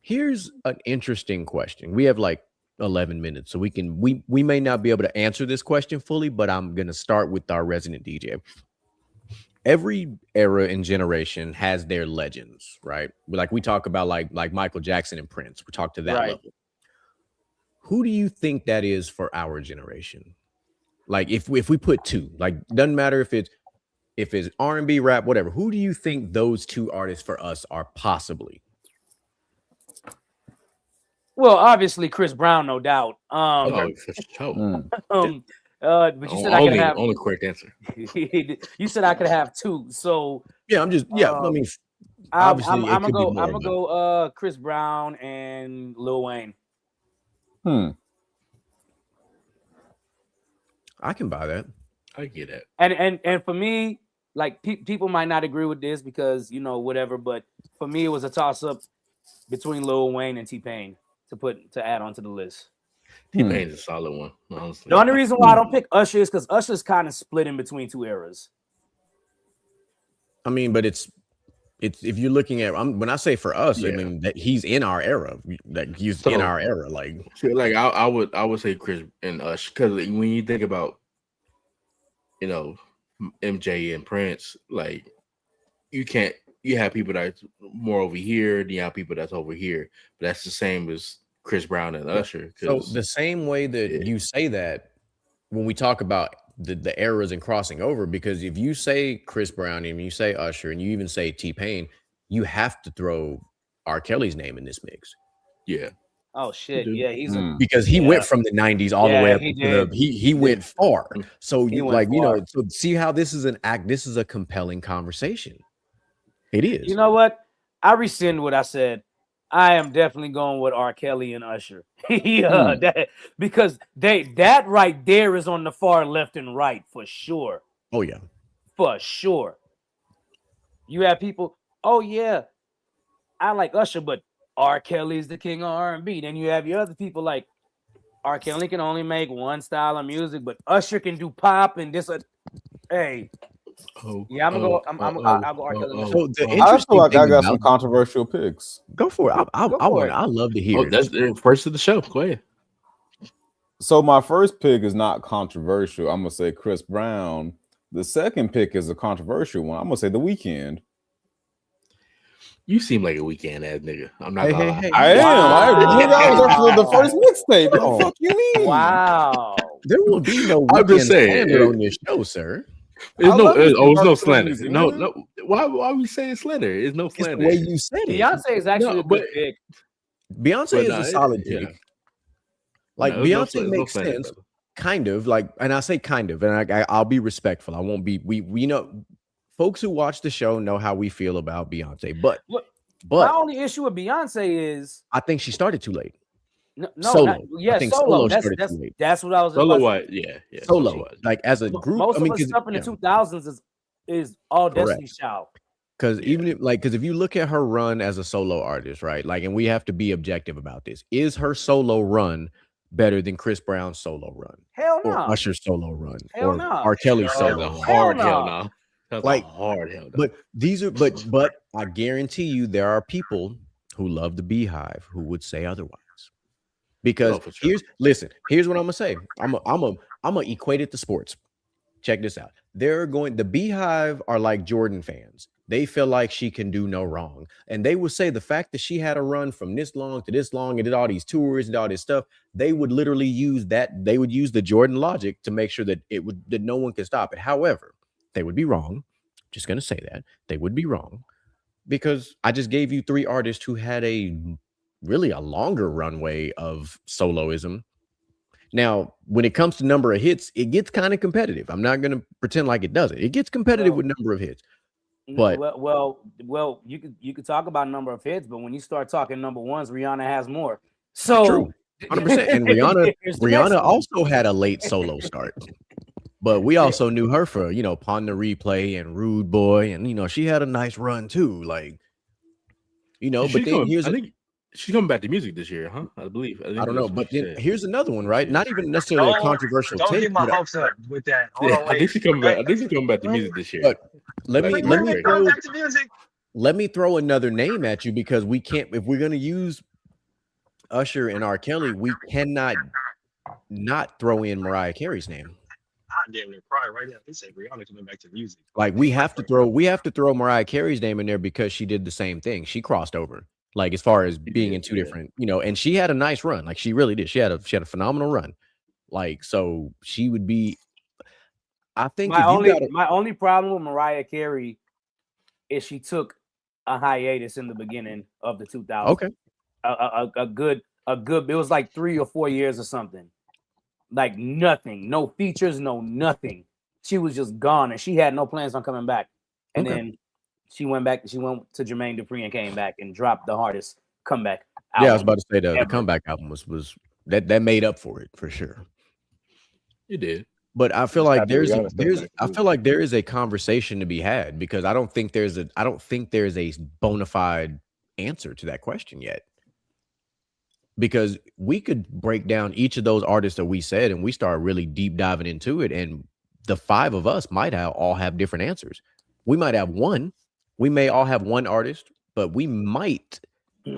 here's an interesting question. We have like 11 minutes, so we may not be able to answer this question fully, but I'm gonna start with our resident DJ. Every era and generation has their legends, right? Like we talk about like Michael Jackson and Prince. We talk to that level. Who do you think that is for our generation? Like if we put two, like doesn't matter if it's R&B, rap, whatever. Who do you think those two artists for us are possibly? Well, obviously Chris Brown, no doubt. Oh, for sure. But you said I could have. Only correct answer. You said I could have two. So Yeah, I mean, obviously I'm it could be more. I'm gonna go Chris Brown and Lil Wayne. I can buy that. I get it. And for me, like people might not agree with this because whatever, but for me it was a toss up between Lil Wayne and T-Pain to add onto the list. T-Pain's a solid one, honestly. The only reason why I don't pick Usher is because Usher's kind of split in between two eras. I mean, but it's if you're looking at when I say for us, I mean that he's in our era. Like he's in our era. Like I would say Chris and Usher because when you think about MJ and Prince, like you have people that's more over here, then you have people that's over here, but that's the same as Chris Brown and Usher. So the same way that you say that when we talk about the eras and crossing over, because if you say Chris Brown and you say Usher and you even say T-Pain, you have to throw R. Kelly's name in this mix. Yeah. Oh shit! Yeah, he's because he went from the 90s all the way up. He went far. So so see how this is an act. This is a compelling conversation. It is. You know what? I rescind what I said. I am definitely going with R. Kelly and Usher. Because that right there is on the far left and right for sure. Oh yeah, for sure. You have people. Oh yeah, I like Usher, but R. Kelly is the king of R&B. Then you have your other people like R. Kelly can only make one style of music, but Usher can do pop and this. Hey. Yeah, I'm gonna go. I'll go R. Kelly. So I feel like I got some controversial picks. Go for it. I love to hear. That's the first of the show. Go ahead. So my first pick is not controversial. I'm gonna say Chris Brown. The second pick is a controversial one. I'm gonna say The Weeknd. You seem like a weekend ass nigga. I'm not gonna lie. I am. That was the first mixtape. What the fuck you mean? Wow. There will be no I'm just saying on this show, sir. It's no slander. No. Why we saying slander? It's no slander. The way you said it. Beyonce is actually a good pick. Beyonce is a solid pick. Like Beyonce makes sense, kind of. Like, and I say kind of, and I'll be respectful. I won't be. We know, folks who watch the show know how we feel about Beyonce. But my only issue with Beyonce is I think she started too late. No, solo. Solo. That's what I was. Solo, what? Yeah. Solo. Like as a group, most of the stuff in the 2000s is all Destiny Child. Because if you look at her run as a solo artist, right? Like, and we have to be objective about this. Is her solo run better than Chris Brown's solo run? Hell no. Or Usher's solo run? Hell or no. R. Kelly's solo run? Hard hell no. That's like hard hell no. But these are but I guarantee you there are people who love the Beehive who would say otherwise. Because here's what I'm gonna say. I'm gonna equate it to sports. Check this out. The Beehive are like Jordan fans. They feel like she can do no wrong. And they would say the fact that she had a run from this long to this long and did all these tours and all this stuff, they would literally use that. They would use the Jordan logic to make sure that that no one could stop it. However, they would be wrong. Just gonna say that. They would be wrong. Because I just gave you 3 artists who had really a longer runway of soloism. Now, when it comes to number of hits, it gets kind of competitive. I'm not going to pretend like it doesn't. It gets competitive with number of hits. But well, you could talk about number of hits, but when you start talking number ones, Rihanna has more. So true, 100%. And Rihanna also had a late solo start. But we also knew her for, Pon the Replay and Rude Boy, and she had a nice run too. Like, but then she's coming back to music this year, huh? I believe. I don't know, but then here's another one, right? Not even necessarily a controversial take. Don't get my hopes up with that. I think she's coming back. I think she's coming back to music this year. But let me throw another name at you because we can't. If we're gonna use Usher and R. Kelly, we cannot not throw in Mariah Carey's name. I damn near cry right now. They say Rihanna coming back to music. Like we have to throw Mariah Carey's name in there because she did the same thing. She crossed over. Like as far as He being did, in two yeah. different, and she had a nice run. Like she really did. She had a phenomenal run. Like so, she would be. I think My if you only got a my only problem with Mariah Carey is she took a hiatus in the beginning of the 2000s. okay, A good. It was like 3 or 4 years or something. Like nothing, no features, no nothing. She was just gone, and she had no plans on coming back. And okay, then she went back. She went to Jermaine Dupri and came back and dropped the hardest comeback yeah, I was album about to say the ever. comeback album was that made up for it for sure. He did. But I feel Just like happy Rihanna's coming back I too. feel like there is a conversation to be had because I don't think there's a bona fide answer to that question yet. Because we could break down each of those artists that we said and we start really deep diving into it, and the five of us might all have different answers. We might have one, we may all have one artist, but we might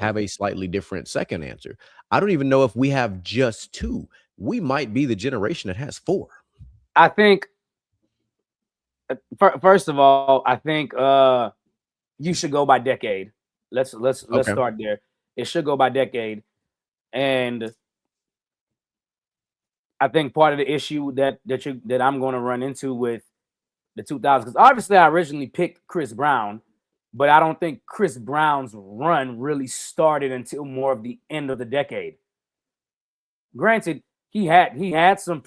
have a slightly different second answer. I don't even know if we have just two. We might be the generation that has four. I think first of all, I think you should go by decade. Let's Okay. start there. It should go by decade, and I think part of the issue that I'm going to run into with the 2000s, because obviously I originally picked Chris Brown, but I don't think Chris Brown's run really started until more of the end of the decade. Granted, he had some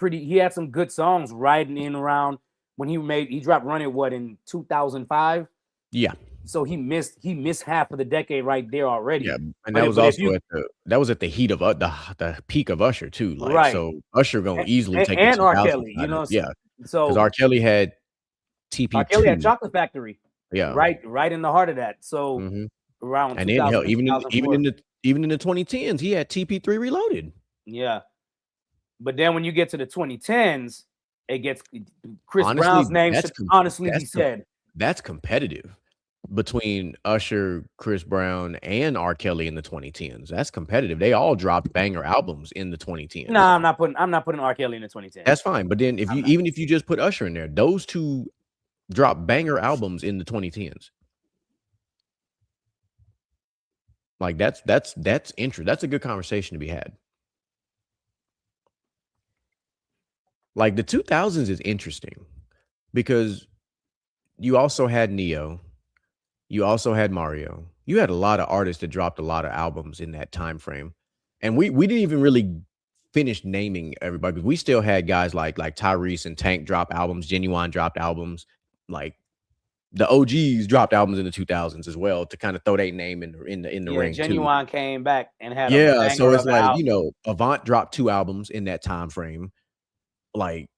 good songs riding in around when he dropped Run It in 2005. Yeah. So he missed half of the decade right there already. Yeah, and that But was but if also you that was at the heat of the peak of Usher too. Like right so, Usher gonna easily take the and R. 2000s Kelly, side of yeah, because so R. Kelly had R. Kelly had TP2, Chocolate Factory yeah, right in the heart of that. So hmm around and then hell, 2000 and 2004. even in the 2010s, he had TP3 Reloaded. Yeah. But then when you get to the 2010s, it gets Chris Honestly, Brown's name should honestly be that's com- said. that's competitive between Usher, Chris Brown, and R. Kelly in the 2010s. That's competitive. They all dropped banger albums in the 2010s. No, I'm not putting R. Kelly in the 2010s. That's fine. But then even if you just put Usher in there, those two dropped banger albums in the 2010s. Like that's interesting. That's a good conversation to be had. Like the 2000s is interesting because you also had Neo, you also had Mario. You had a lot of artists that dropped a lot of albums in that time frame. And we didn't even really finish naming everybody because we still had guys like Tyrese and Tank drop albums, Genuine dropped albums, like the OGs dropped albums in the 2000s as well to kind of throw their name in the Yeah, ring too. Genuine came back and had a Yeah, so banger it's of an like, album. Avant dropped 2 albums in that time frame. Like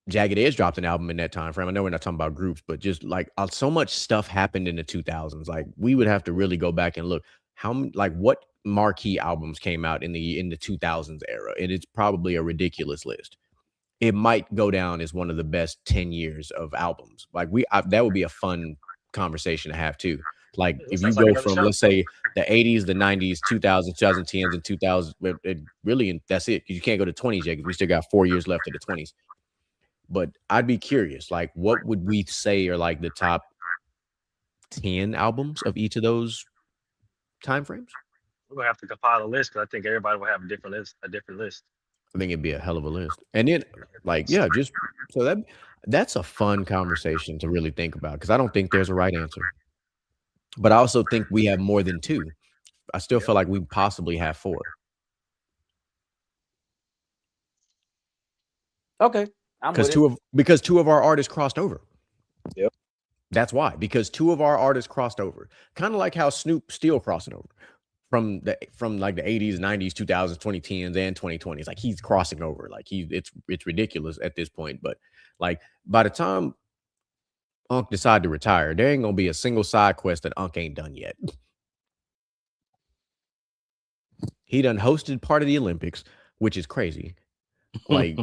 Jagged Edge dropped an album in that time frame. I know we're not talking about groups, but just like so much stuff happened in the 2000s. Like we would have to really go back and look what marquee albums came out in the 2000s era, and it's probably a ridiculous list. It might go down as one of the best 10 years of albums. Like that would be a fun conversation to have too. Like It if you sounds like go another from, show. let's say, the 80s, the 90s, 2000s, 2010s, and 2000s, really, that's it. You can't go to 20s yet because we still got 4 years left of the 20s. But I'd be curious, like, what would we say are like the top 10 albums of each of those time frames? We're gonna have to compile a list because I think everybody will have a different list. I think it'd be a hell of a list. And then, like, yeah, just so that's a fun conversation to really think about because I don't think there's a right answer. But I also think we have more than two. I still feel like we possibly have four. Okay. Because two of our artists crossed over. Yep. That's why. Because two of our artists crossed over. Kind of like how Snoop still crossing over from like the 80s, 90s, 2000s, 2010s, and 2020s. Like he's crossing over. Like it's ridiculous at this point. But like by the time Unc decide to retire, there ain't gonna be a single side quest that Unc ain't done yet. He done hosted part of the Olympics, which is crazy. Like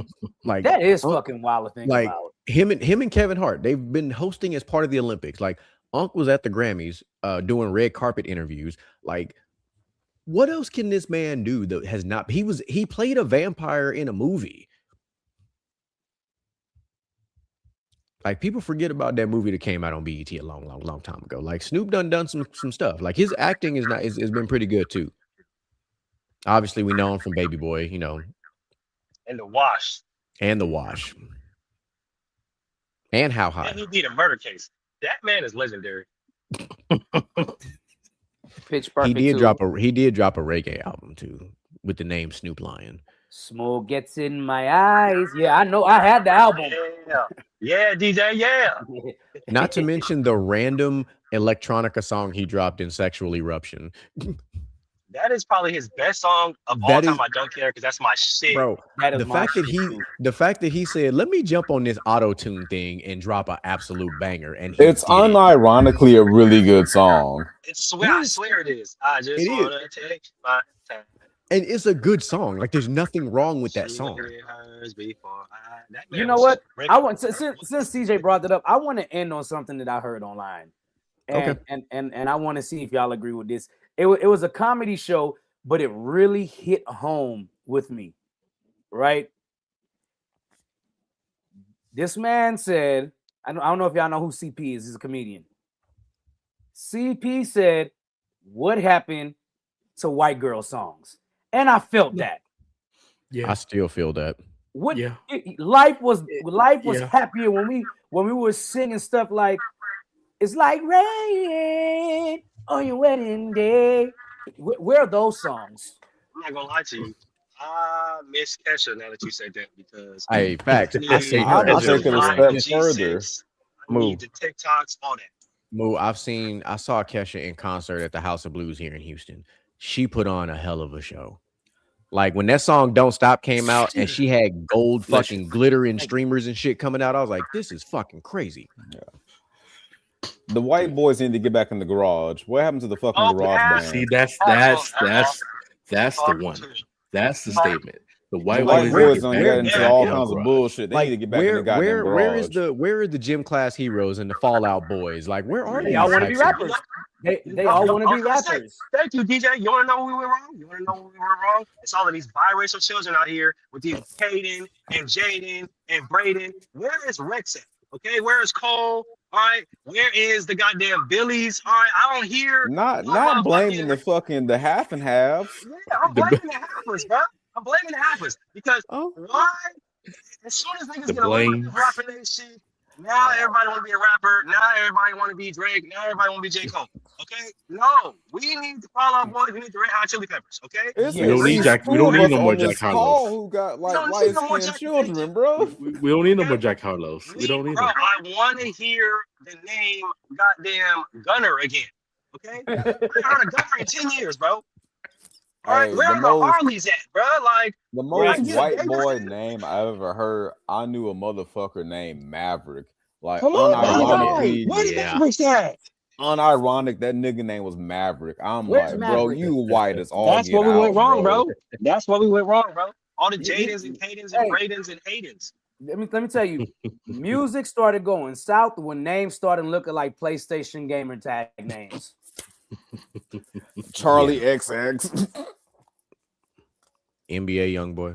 that is fucking wild to think like about. him and Kevin Hart, they've been hosting as part of the Olympics. Like Unc was at the Grammys doing red carpet interviews. Like what else can this man do that has not? He played a vampire in a movie. Like people forget about that movie that came out on BET a long time ago. Like Snoop done some stuff. Like his acting is not is has been pretty good too. Obviously, we know him from Baby Boy, you know, And the wash. and The Wash, and How And High. he beat a murder case. That man is legendary. Pitch He Perfect did too. drop a reggae album too with the name Snoop Lion. Smoke gets in my eyes. Yeah, I know. I had the album. Yeah. Yeah, DJ, yeah. Not to mention the random electronica song he dropped in Sexual Eruption. That is probably his best song of all That time. is- I don't care because that's my shit. Bro, That is the my fact that shit, he too. the fact that he said, "Let me jump on this auto tune thing and drop an absolute banger," and he It's did it. unironically a really good song. I swear it is. I just It is. wanna take my time. And it's a good song. Like there's nothing wrong with that See song. what it hurts before that You man know was what? ripping. I want since CJ brought that up, I want to end on something that I heard online, and Okay. and I want to see if y'all agree with this. It was a comedy show, but it really hit home with me, right? This man said, I don't know if y'all know who CP is. He's a comedian. CP said, "What happened to white girl songs?" And I felt that. I still feel that. What Yeah. life was Yeah. happier when we were singing stuff like "It's like rain on your wedding day." Where are those songs? I'm not gonna lie to you. I miss Kesha now that you said that because Hey, facts. I seen I'll her as take it a a step further. I need the TikToks, all that. Moo, I saw Kesha in concert at the House of Blues here in Houston. She put on a hell of a show. Like when that song "Don't Stop" came out and she had gold Bless you. fucking glitter and streamers and shit coming out, I was like, this is fucking crazy. The white boys need to get back in the garage. What happened to the fucking Oh, garage yeah. band? See, that's the one. That's the statement. The The white white boys boys get done back got in into the all goddamn kinds of garage. bullshit. They need to get back in the goddamn garage. where are the gym class heroes and the Fallout Boys? Like, where are They these all want to be types of- rappers. They all want to be rappers. Thank you, DJ. You want to know who we were wrong? You want to know who we were wrong? It's all of these biracial children out here with these Caden and Jaden and Braden. Where is Rex at? Okay, where is Cole? All right, where is the goddamn Billies? All right, I don't hear. Not motherfucking- blaming the half and halves. Yeah, I'm blaming the halfers, bro. I'm blaming the halfers because Oh. why? As soon as niggas The get away blame. with rapping that shit, now everybody want to be a rapper. Now everybody want to be Drake. Now everybody want to be J. Cole. Okay? No, we need the Fall Out Boys. We need the Red Hot Chili Peppers. Okay? It's Yeah. at We don't need least Jack- we two don't of need us no more on this Jack call Harlows. who got We like don't need light no more skinned Jack children, Harlows. bro. We don't need no more Jack Harlows. We don't need bro, them. I want to hear the name goddamn Gunner again. Okay? I haven't heard of Gunner in 10 years, bro. All right, Hey, where the are the most- Harleys at, bro? Like, The Right, most yeah, white they- boy name I ever heard, I knew a motherfucker named Maverick. Like come on, unironically, where the yeah. Mavericks at? unironic, that nigga name was Maverick. I'm Where's like, bro, Maverick? you white as all That's get where we went out, wrong, bro. That's where we went wrong, bro. All the You- Jadens and Cadens and Hey. Bradens and Haydens. Let me tell you, music started going south when names started looking like PlayStation gamer tag names. Charlie XX. NBA YoungBoy,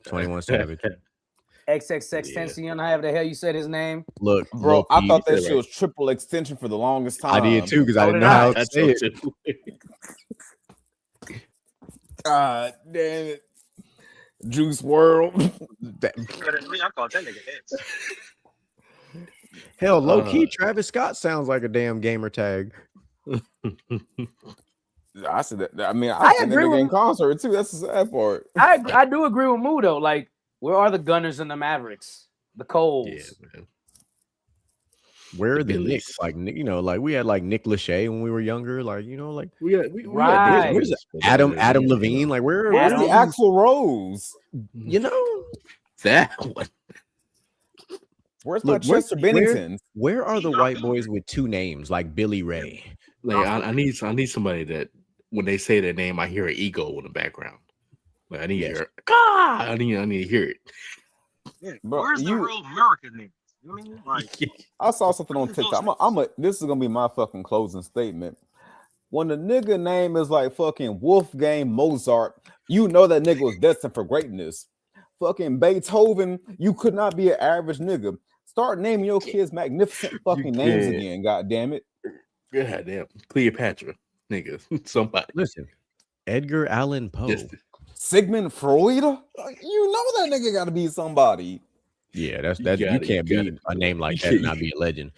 21 Savage. XXXTentacion, however the hell you said his name. Look, Bro, Lil I Peep. thought that said shit right. was triple extension for the longest time. I did too because I So didn't did know I. how to That's say it. so too. God damn it. Juice World. Better than me, I call that nigga X. Hell, low key, Travis Scott sounds like a damn gamer tag. I said that. I mean, I I seen that agree nigga with- in concert too. That's the sad part. I do agree with Moo though. Like, where are the Gunners and the Mavericks? The Coles. Yeah, man. Where are The the Billies. Knicks? Like, you know, like we had like Nick Lachey when we were younger. Like, you know, like We got Right. where's Adam Levine? Like, where Where's Adam- the Axl Rose? you know, that one? Where's Look, my Chester Bennington? where are the white boys with two names like Billy Ray? Like I need somebody that when they say their name, I hear an ego in the background. Like I need to hear, God, I need to hear it. Yeah. Bro, Where's the you- real American niggas? You know what I mean? Like, I saw something on TikTok. This is gonna be my fucking closing statement. When the nigga name is like fucking Wolfgang Mozart, you know that nigga was destined for greatness. Fucking Beethoven, you could not be an average nigga. Start naming your kids magnificent fucking names can't. again. God damn it. God damn. Cleopatra. Nigga. Somebody. Listen, Edgar Allan Poe. Just, Sigmund Freud. You know that nigga got to be somebody. Yeah, that's You that. You got it, can't you got be it. a name like that and not be a legend.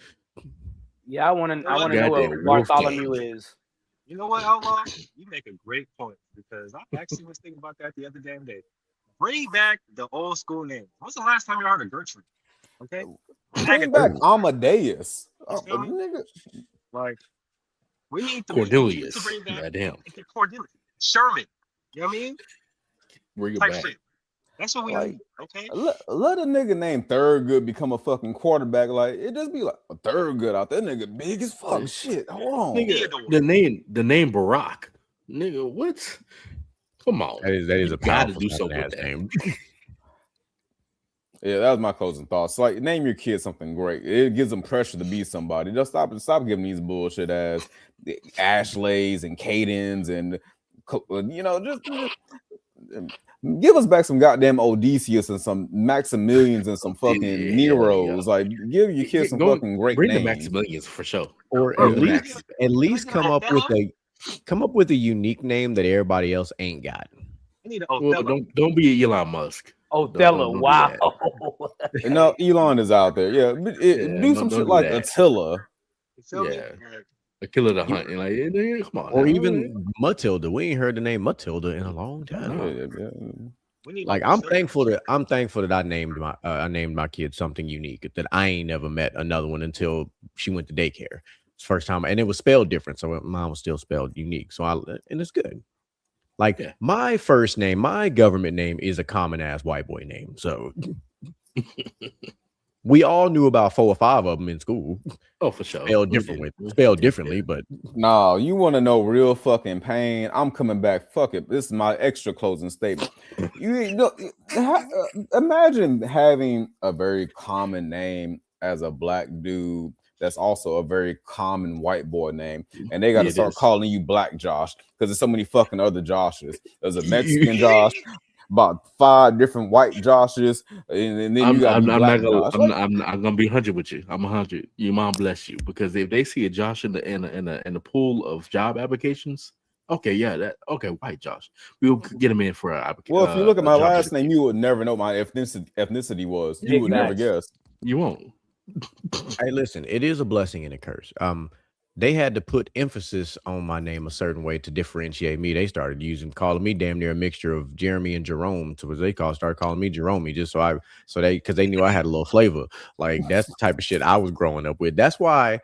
Yeah, I want to know Goddamn what Bartholomew Wolfgang. is. You know what, Outlaw? You make a great point because I actually was thinking about that the other damn day. Bring back the old school name. When's the last time you heard of Gertrude? Okay, Bring back Amadeus. You feel me? Nigga. Like we need to Cornelius. bring back Goddamn. Cornelius, Sherman. You know what I mean? Bring it Type back. shit. That's what we Like, need. Okay. let a nigga named Thurgood become a fucking quarterback. Like, it just be like a Thurgood out there, nigga big as fuck. Shit, hold on. Nigga, the name Barack. Nigga, what? Come on. That is You a gotta powerful do something with ass that. name. Yeah, that was my closing thoughts. Like, name your kid something great. It gives them pressure to be somebody. Just stop giving these bullshit ass Ashleys and Cadens and just give us back some goddamn Odysseus and some Maximilians and some fucking Neros. Like, give your kids some fucking great bring names. the Maximilians for sure. Or Bro, at least come up with a unique name that everybody else ain't got. I need an Well, Othello. don't be Elon Musk. Othello. Don't do Wow. And now Elon is out there. Yeah, do some shit don't do like that. Attila. You feel me? Yeah. Like, Attila the Hunt. Like, nigga, come on. Or now. even Matilda. We ain't heard the name Matilda in a long time. we need Like I'm thankful that I named my kid something unique that I ain't never met another one until she went to daycare. It's the first time, and it was spelled different, so mine was still spelled unique. And it's good. Like my first name, my government name is a common ass white boy name. So we all knew about 4 or 5 of them in school. Oh, for sure. Spelled differently, but no, you want to know real fucking pain? I'm coming back. Fuck it. This is my extra closing statement. Imagine having a very common name as a black dude. That's also a very common white boy name, and they got to start calling you Black Josh because there's so many fucking other Joshes. There's a Mexican Josh, about 5 different white Joshes, and then you got Black Josh. I'm gonna be 100 with you. I'm 100. Your mom bless you, because if they see a Josh in the pool of job applications, okay, white Josh, we'll get him in for an application. Well, if you look at my last name, you would never know my ethnicity was. You would never guess. You won't. Hey, listen, it is a blessing and a curse. They had to put emphasis on my name a certain way to differentiate me. They started calling me damn near a mixture of Jeremy and Jerome, to what they started calling me Jerome, just because they knew I had a little flavor. Like that's the type of shit I was growing up with. That's why,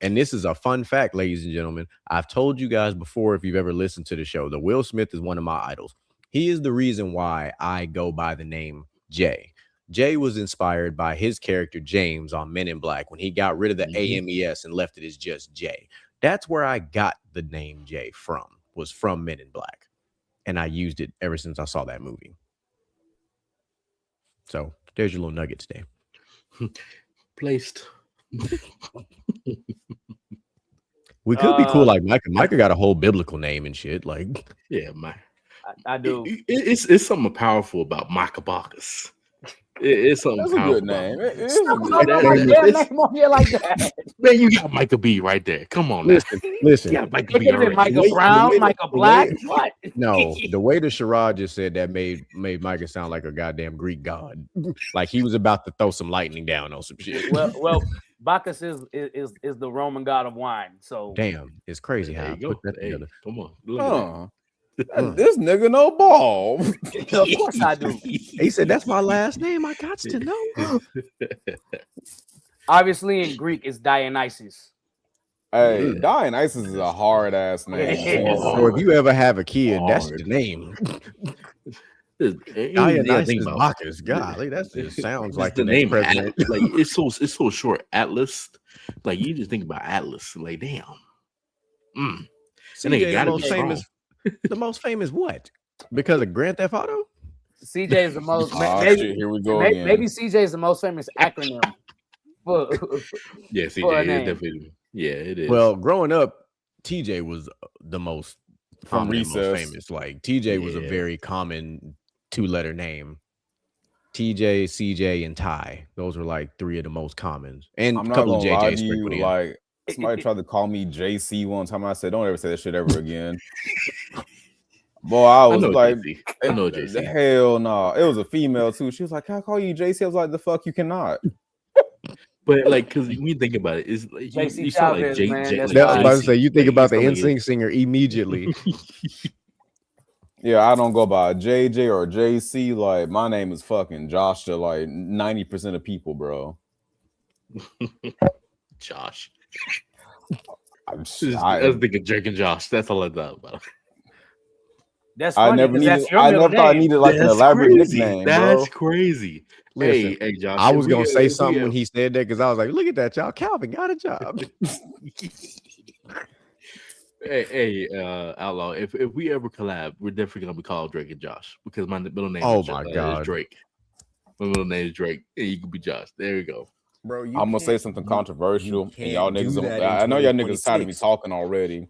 and this is a fun fact, ladies and gentlemen. I've told you guys before, if you've ever listened to the show, that Will Smith is one of my idols. He is the reason why I go by the name Jay. Jay was inspired by his character James on Men in Black when he got rid of the AMES and left it as just Jay. That's where I got the name Jay from, was from Men in Black. And I used it ever since I saw that movie. So there's your little nugget today. Placed. We could be cool like Micah. Micah got a whole biblical name and shit. Like, yeah, man. I do. It's something powerful about Micah Bacchus. It's something That's powerful. A good name. Name on here like that. Man, you got Micah B right there. Come on, listen. Yeah, Micah B. Micah Brown, Micah Black. What? No, the way the charade just said that made Micah sound like a goddamn Greek god. Like he was about to throw some lightning down on some shit. Well, Bacchus is the Roman god of wine. So damn, it's crazy how I put that together. Come on, this nigga no ball. Of course I do. He said that's my last name. I got to know. Obviously, in Greek, it's Dionysus. Hey, Dionysus is a hard ass name. So if you ever have a kid, that's the name. Dionysus Bacchus. Golly, that just sounds like the name president. Like it's so short. Atlas. Like you just think about Atlas. Like damn. CJ the most famous what? Because of Grand Theft Auto? CJ is the most. Here we go. Maybe CJ is the most famous acronym. Yeah, CJ is definitely. Yeah, it is. Well, growing up, TJ was the most famous. Like TJ was a very common 2-letter name. TJ, CJ, and Ty. Those are like 3 of the most common, and I'm a not couple gonna of lie JJ to sprinkled you. in. Like somebody tried to call me JC one time. I said, "Don't ever say that shit ever again." Boy, I I was know like, JC. I know JC. hell no. It was a female too. She was like, "Can I call you JC?" I was like, "The fuck, you cannot." But like, because when you think about it, it's like JC you sound like Chavez, man, that's like That I was about to fine. say, JC. you think Like, about the sound like NSYNC singer immediately. Yeah, I don't go by JJ or JC. Like my name is fucking Josh to like 90% of people, bro. Josh. I, I was I, thinking Drake and Josh. That's all I thought about. That's I funny never because needed. that's your I middle never thought I name. needed like an That's elaborate crazy. nickname, That's bro. crazy. Listen, Hey, Josh. I was gonna say if something we when he said that because I was like, "Look at that, y'all! Calvin got a job." Hey, Outlaw. If we ever collab, we're definitely gonna be called Drake and Josh because my middle name Oh is, my is god, Drake. My middle name is Drake, and you could be Josh. There you go. bro! I'm gonna say something You controversial, and y'all can't do niggas. that in I know y'all niggas tired of me 2026. talking already,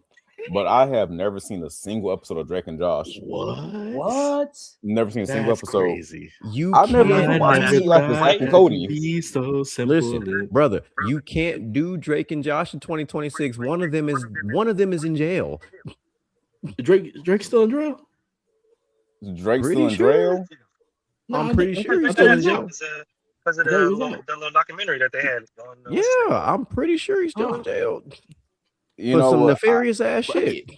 but I have never seen a single episode of Drake and Josh. What? Never seen a single That's episode. crazy. You I've never can't even Why? wanted to That's see like the why? Zach and Cody. Be so simple. listen, brother. You can't do Drake and Josh in 2026. One of them is in jail. Drake's still in jail. Drake still Pretty in sure. jail. No, I'm I pretty think sure I he's I thought still thought he in that's was out out. jail. because of I thought he the was out. little documentary that they had on what's his name? Yeah, I'm pretty sure he's still in Oh, jail You for know some what? nefarious ass fuck shit. it.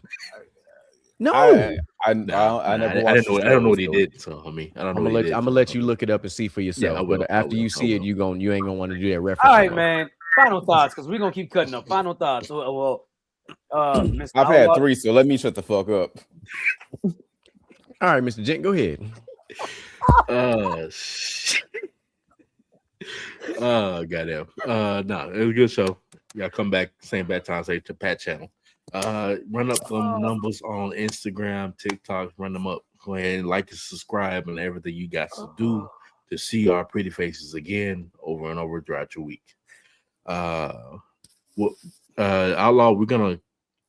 No, I I never didn't watched the know. I show. don't know what he So did. So I mean, I don't know I'm what he did. gonna So, let I you mean, look it up and see for yeah, I yourself. will. But I after will. you I see it, will. you ain't gonna want to do that All reference no right, more. man. Final thoughts, because we're gonna keep cutting up. Final thoughts. Well, Mr. I've had Outlaw, 3, so let me shut the fuck up. All right, Mr. Gent, go ahead. Goddamn. No, it was a good show. Y'all come back, same bad time, say to Pat channel. Run up them numbers on Instagram, TikTok, run them up. Go ahead and like and subscribe and everything you got to do to see our pretty faces again over and over throughout your week. Outlaw,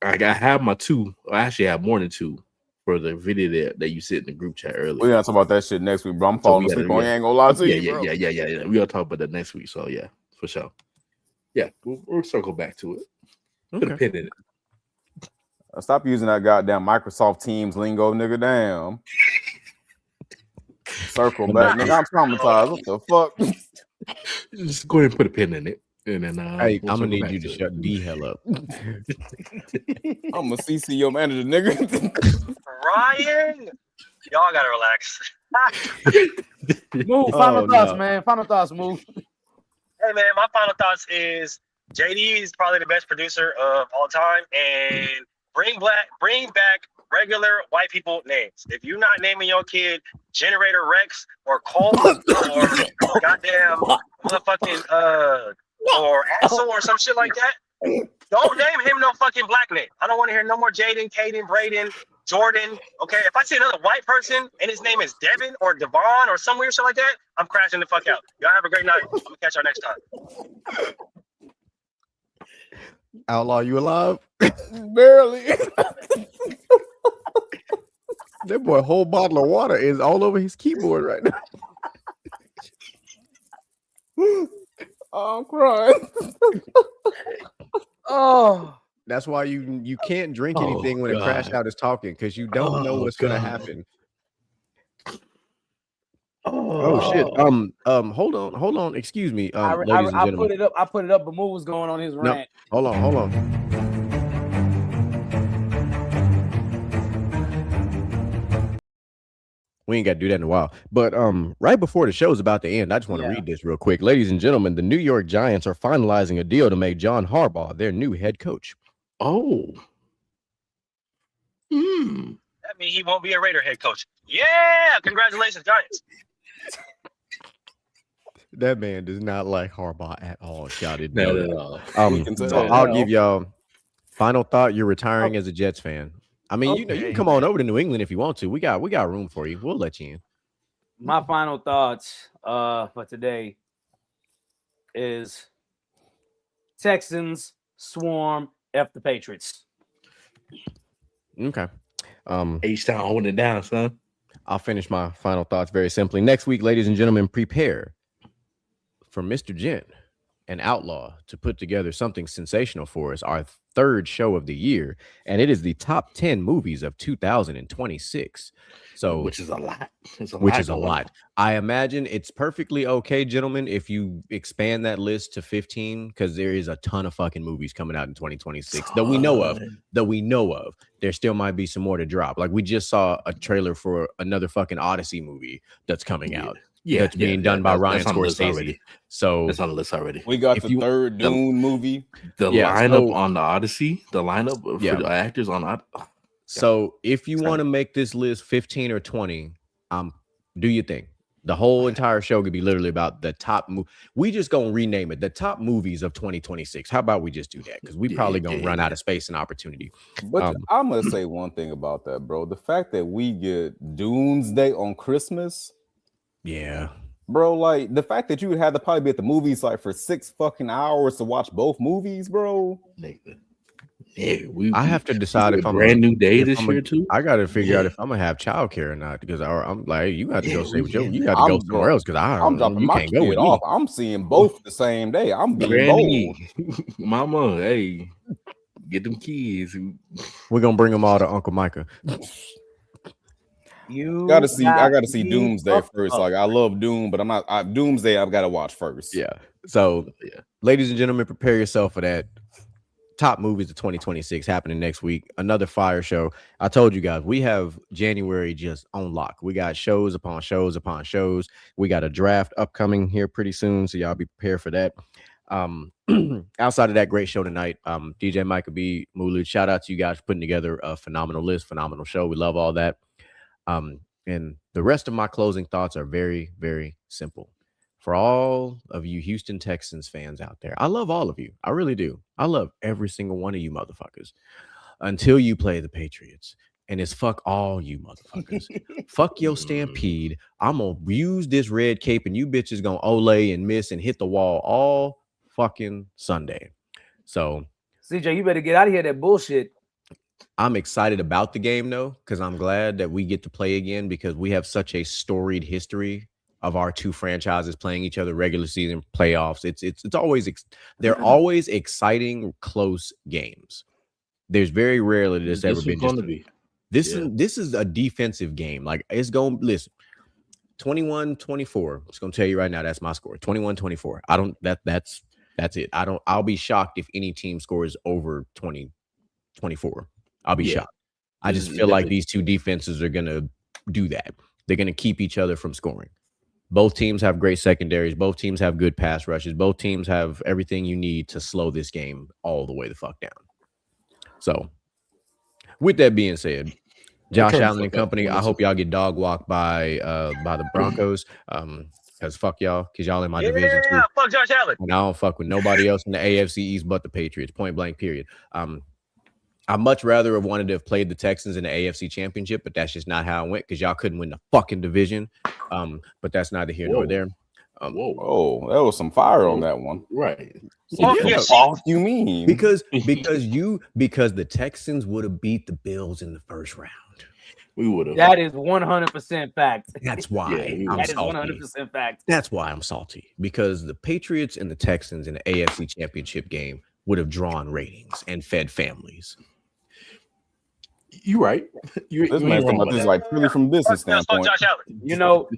I have my 2. I actually have more than 2 for the video that you sent in the group chat We're earlier. gonna talk about that shit next week, bro. I'm So falling we gotta- asleep on. yeah. I ain't gonna lie to you, bro. Yeah. We gotta talk about that next week. So yeah, for sure. Yeah, we'll circle back to it. Put a Okay. pin in it. Stop using that goddamn Microsoft Teams lingo, nigga. Damn. Circle back, nigga. I'm traumatized. What the fuck? Just go ahead and put a pin in it, and then Hey, we'll I'm gonna circle need back you to it. shut the hell up. I'm a CC your manager, nigga. Ryan, y'all gotta relax. Move. Final thoughts, man. Final thoughts, Move. Hey man, my final thoughts is JD is probably the best producer of all time, and bring back regular white people names. If you're not naming your kid Generator Rex or Colt or goddamn motherfucking or Axel or some shit like that, don't name him no fucking black name. I don't want to hear no more Jaden, Caden, Braden, Jordan. Okay, if I see another white person and his name is Devin or Devon or some weird shit like that, I'm crashing the fuck out. Y'all have a great night. I'm gonna catch y'all next time. Outlaw, you alive? Barely. That boy, whole bottle of water is all over his keyboard right now. I'm crying. Oh, That's why you can't drink Oh, anything when a crash God. out is talking because you don't know Oh, what's gonna God. happen. Oh shit. Hold on. Excuse me, ladies and I gentlemen. put it up. I put it up, but Move was going on his No, rant. hold on. We ain't got to do that in a while. But right before the show's about to end, I just want to read this real quick. Ladies and gentlemen, the New York Giants are finalizing a deal to make John Harbaugh their new head coach. Oh. That means he won't be a Raider head coach. Yeah, congratulations, Giants. That man does not like Harbaugh at all. Shouted. Not at all. We can tell. So I'll give y'all final thought. You're retiring as a Jets fan. I mean, you can come on over to New England if you want to. We got room for you. We'll let you in. My final thoughts for today is Texans swarm F the Patriots. Okay. H-Town holding it down, son. I'll finish my final thoughts very simply. Next week, ladies and gentlemen, prepare for Mr. Jen, an outlaw, to put together something sensational for us, our third show of the year, and it is the top 10 movies of 2026. So, which is a lot. which is a lot. I imagine it's perfectly okay, gentlemen, if you expand that list to 15, because there is a ton of fucking movies coming out in 2026 that we know of. There still might be some more to drop. Like we just saw a trailer for another fucking Odyssey movie that's coming out. That's being done by Ryan Scorsese. So that's on the list already. We got the third Dune movie. The lineup on the Odyssey, the lineup for the actors on So if you want to make this list 15 or 20, do your thing. The whole entire show could be literally about the top we just gonna rename it the top movies of 2026. How about we just do that? Because we probably gonna run out of space and opportunity. But I'm gonna say one thing about that, bro. The fact that we get Doomsday on Christmas. Yeah. Bro, like the fact that you would have to probably be at the movies like for 6 fucking hours to watch both movies, bro. Yeah, I have to decide if I'm brand new day this year too. I got to figure out if I'm gonna have childcare or not, because I'm like, you got to go stay with you. You got to go somewhere else, because I'm dropping my kid off. I'm seeing both the same day. I'm being bold. Mama, hey, get them kids. We're gonna bring them all to Uncle Micah. I gotta see Doomsday first. Like I love Doom, but I'm not Doomsday. I've got to watch first. Yeah. So, ladies and gentlemen, prepare yourself for that. Top movies of 2026 happening next week. Another fire show. I told you guys, we have January just on lock. We got shows upon shows upon shows. We got a draft upcoming here pretty soon, so y'all be prepared for that. Outside of that great show tonight, DJ Micah B, Mulu, shout out to you guys for putting together a phenomenal list, phenomenal show. We love all that. And the rest of my closing thoughts are very, very simple. For all of you Houston Texans fans out there, I love all of you. I really do. I love every single one of you motherfuckers until you play the Patriots. And it's fuck all you motherfuckers. Fuck your Stampede. I'm going to use this red cape and you bitches going to olay and miss and hit the wall all fucking Sunday. So, CJ, you better get out of here, that bullshit. I'm excited about the game, though, because I'm glad that we get to play again, because we have such a storied history of our two franchises playing each other regular season playoffs. It's always they're always exciting, close games. There's very rarely this ever been just this is a defensive game. Like it's going listen 21-24. It's gonna tell you right now that's my score. 21-24. I don't that's it. I'll be shocked if any team scores over 20-24. I'll be shocked. I just feel like these two defenses are gonna do that. They're gonna keep each other from scoring. Both teams have great secondaries. Both teams have good pass rushes. Both teams have everything you need to slow this game all the way the fuck down. So, with that being said, Josh Allen and company, I hope y'all get dog walked by the Broncos. Because fuck y'all, because y'all in my division too. Yeah, fuck Josh Allen. And I don't fuck with nobody else in the AFC East but the Patriots. Point blank, period. I much rather have wanted to have played the Texans in the AFC Championship, but that's just not how it went, because y'all couldn't win the fucking division. But that's neither here nor there. That was some fire on that one, right? What you mean? Because the Texans would have beat the Bills in the first round. We would have. That is 100% fact. That's why I'm salty. 100% fact. That's why I'm salty, because the Patriots and the Texans in the AFC Championship game would have drawn ratings and fed families. You're right. This man's talking about this like really from business standpoint. Josh Allen.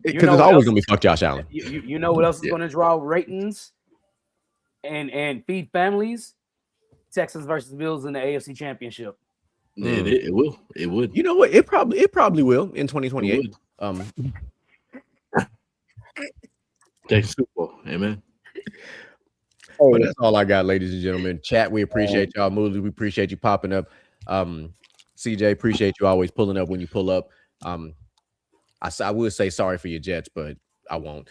Because it's always gonna be fuck Josh Allen. You know what else is going to draw ratings and feed families? Texans versus Bills in the AFC Championship. It will. It would. You know what? It probably will in 2028. Texas football. Amen. But that's all I got, ladies and gentlemen. Chat, we appreciate y'all. Moody, we appreciate you popping up. CJ, appreciate you always pulling up when you pull up. I would say sorry for your Jets, but I won't.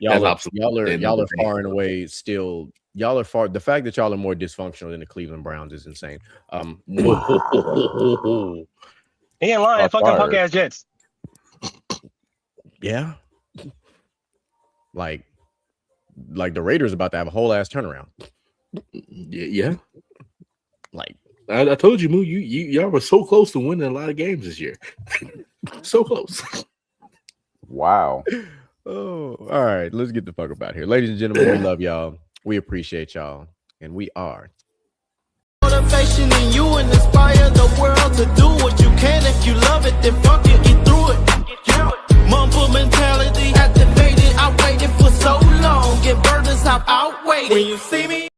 Y'all are far and away still. Y'all are far. The fact that y'all are more dysfunctional than the Cleveland Browns is insane. He ain't lying. Fuck them punk ass Jets. Yeah. Like the Raiders about to have a whole ass turnaround. Yeah. Like I told you, Moo, y'all were so close to winning a lot of games this year. So close. Wow. Oh, all right. Let's get the fuck up out here. Ladies and gentlemen, we love y'all. We appreciate y'all. And we are. Motivation in you and inspire the world to do what you can. If you love it, then fuck it, get through it. Mumble mentality activated. I waited for so long. Get burdens, I've outweighed. When you see me.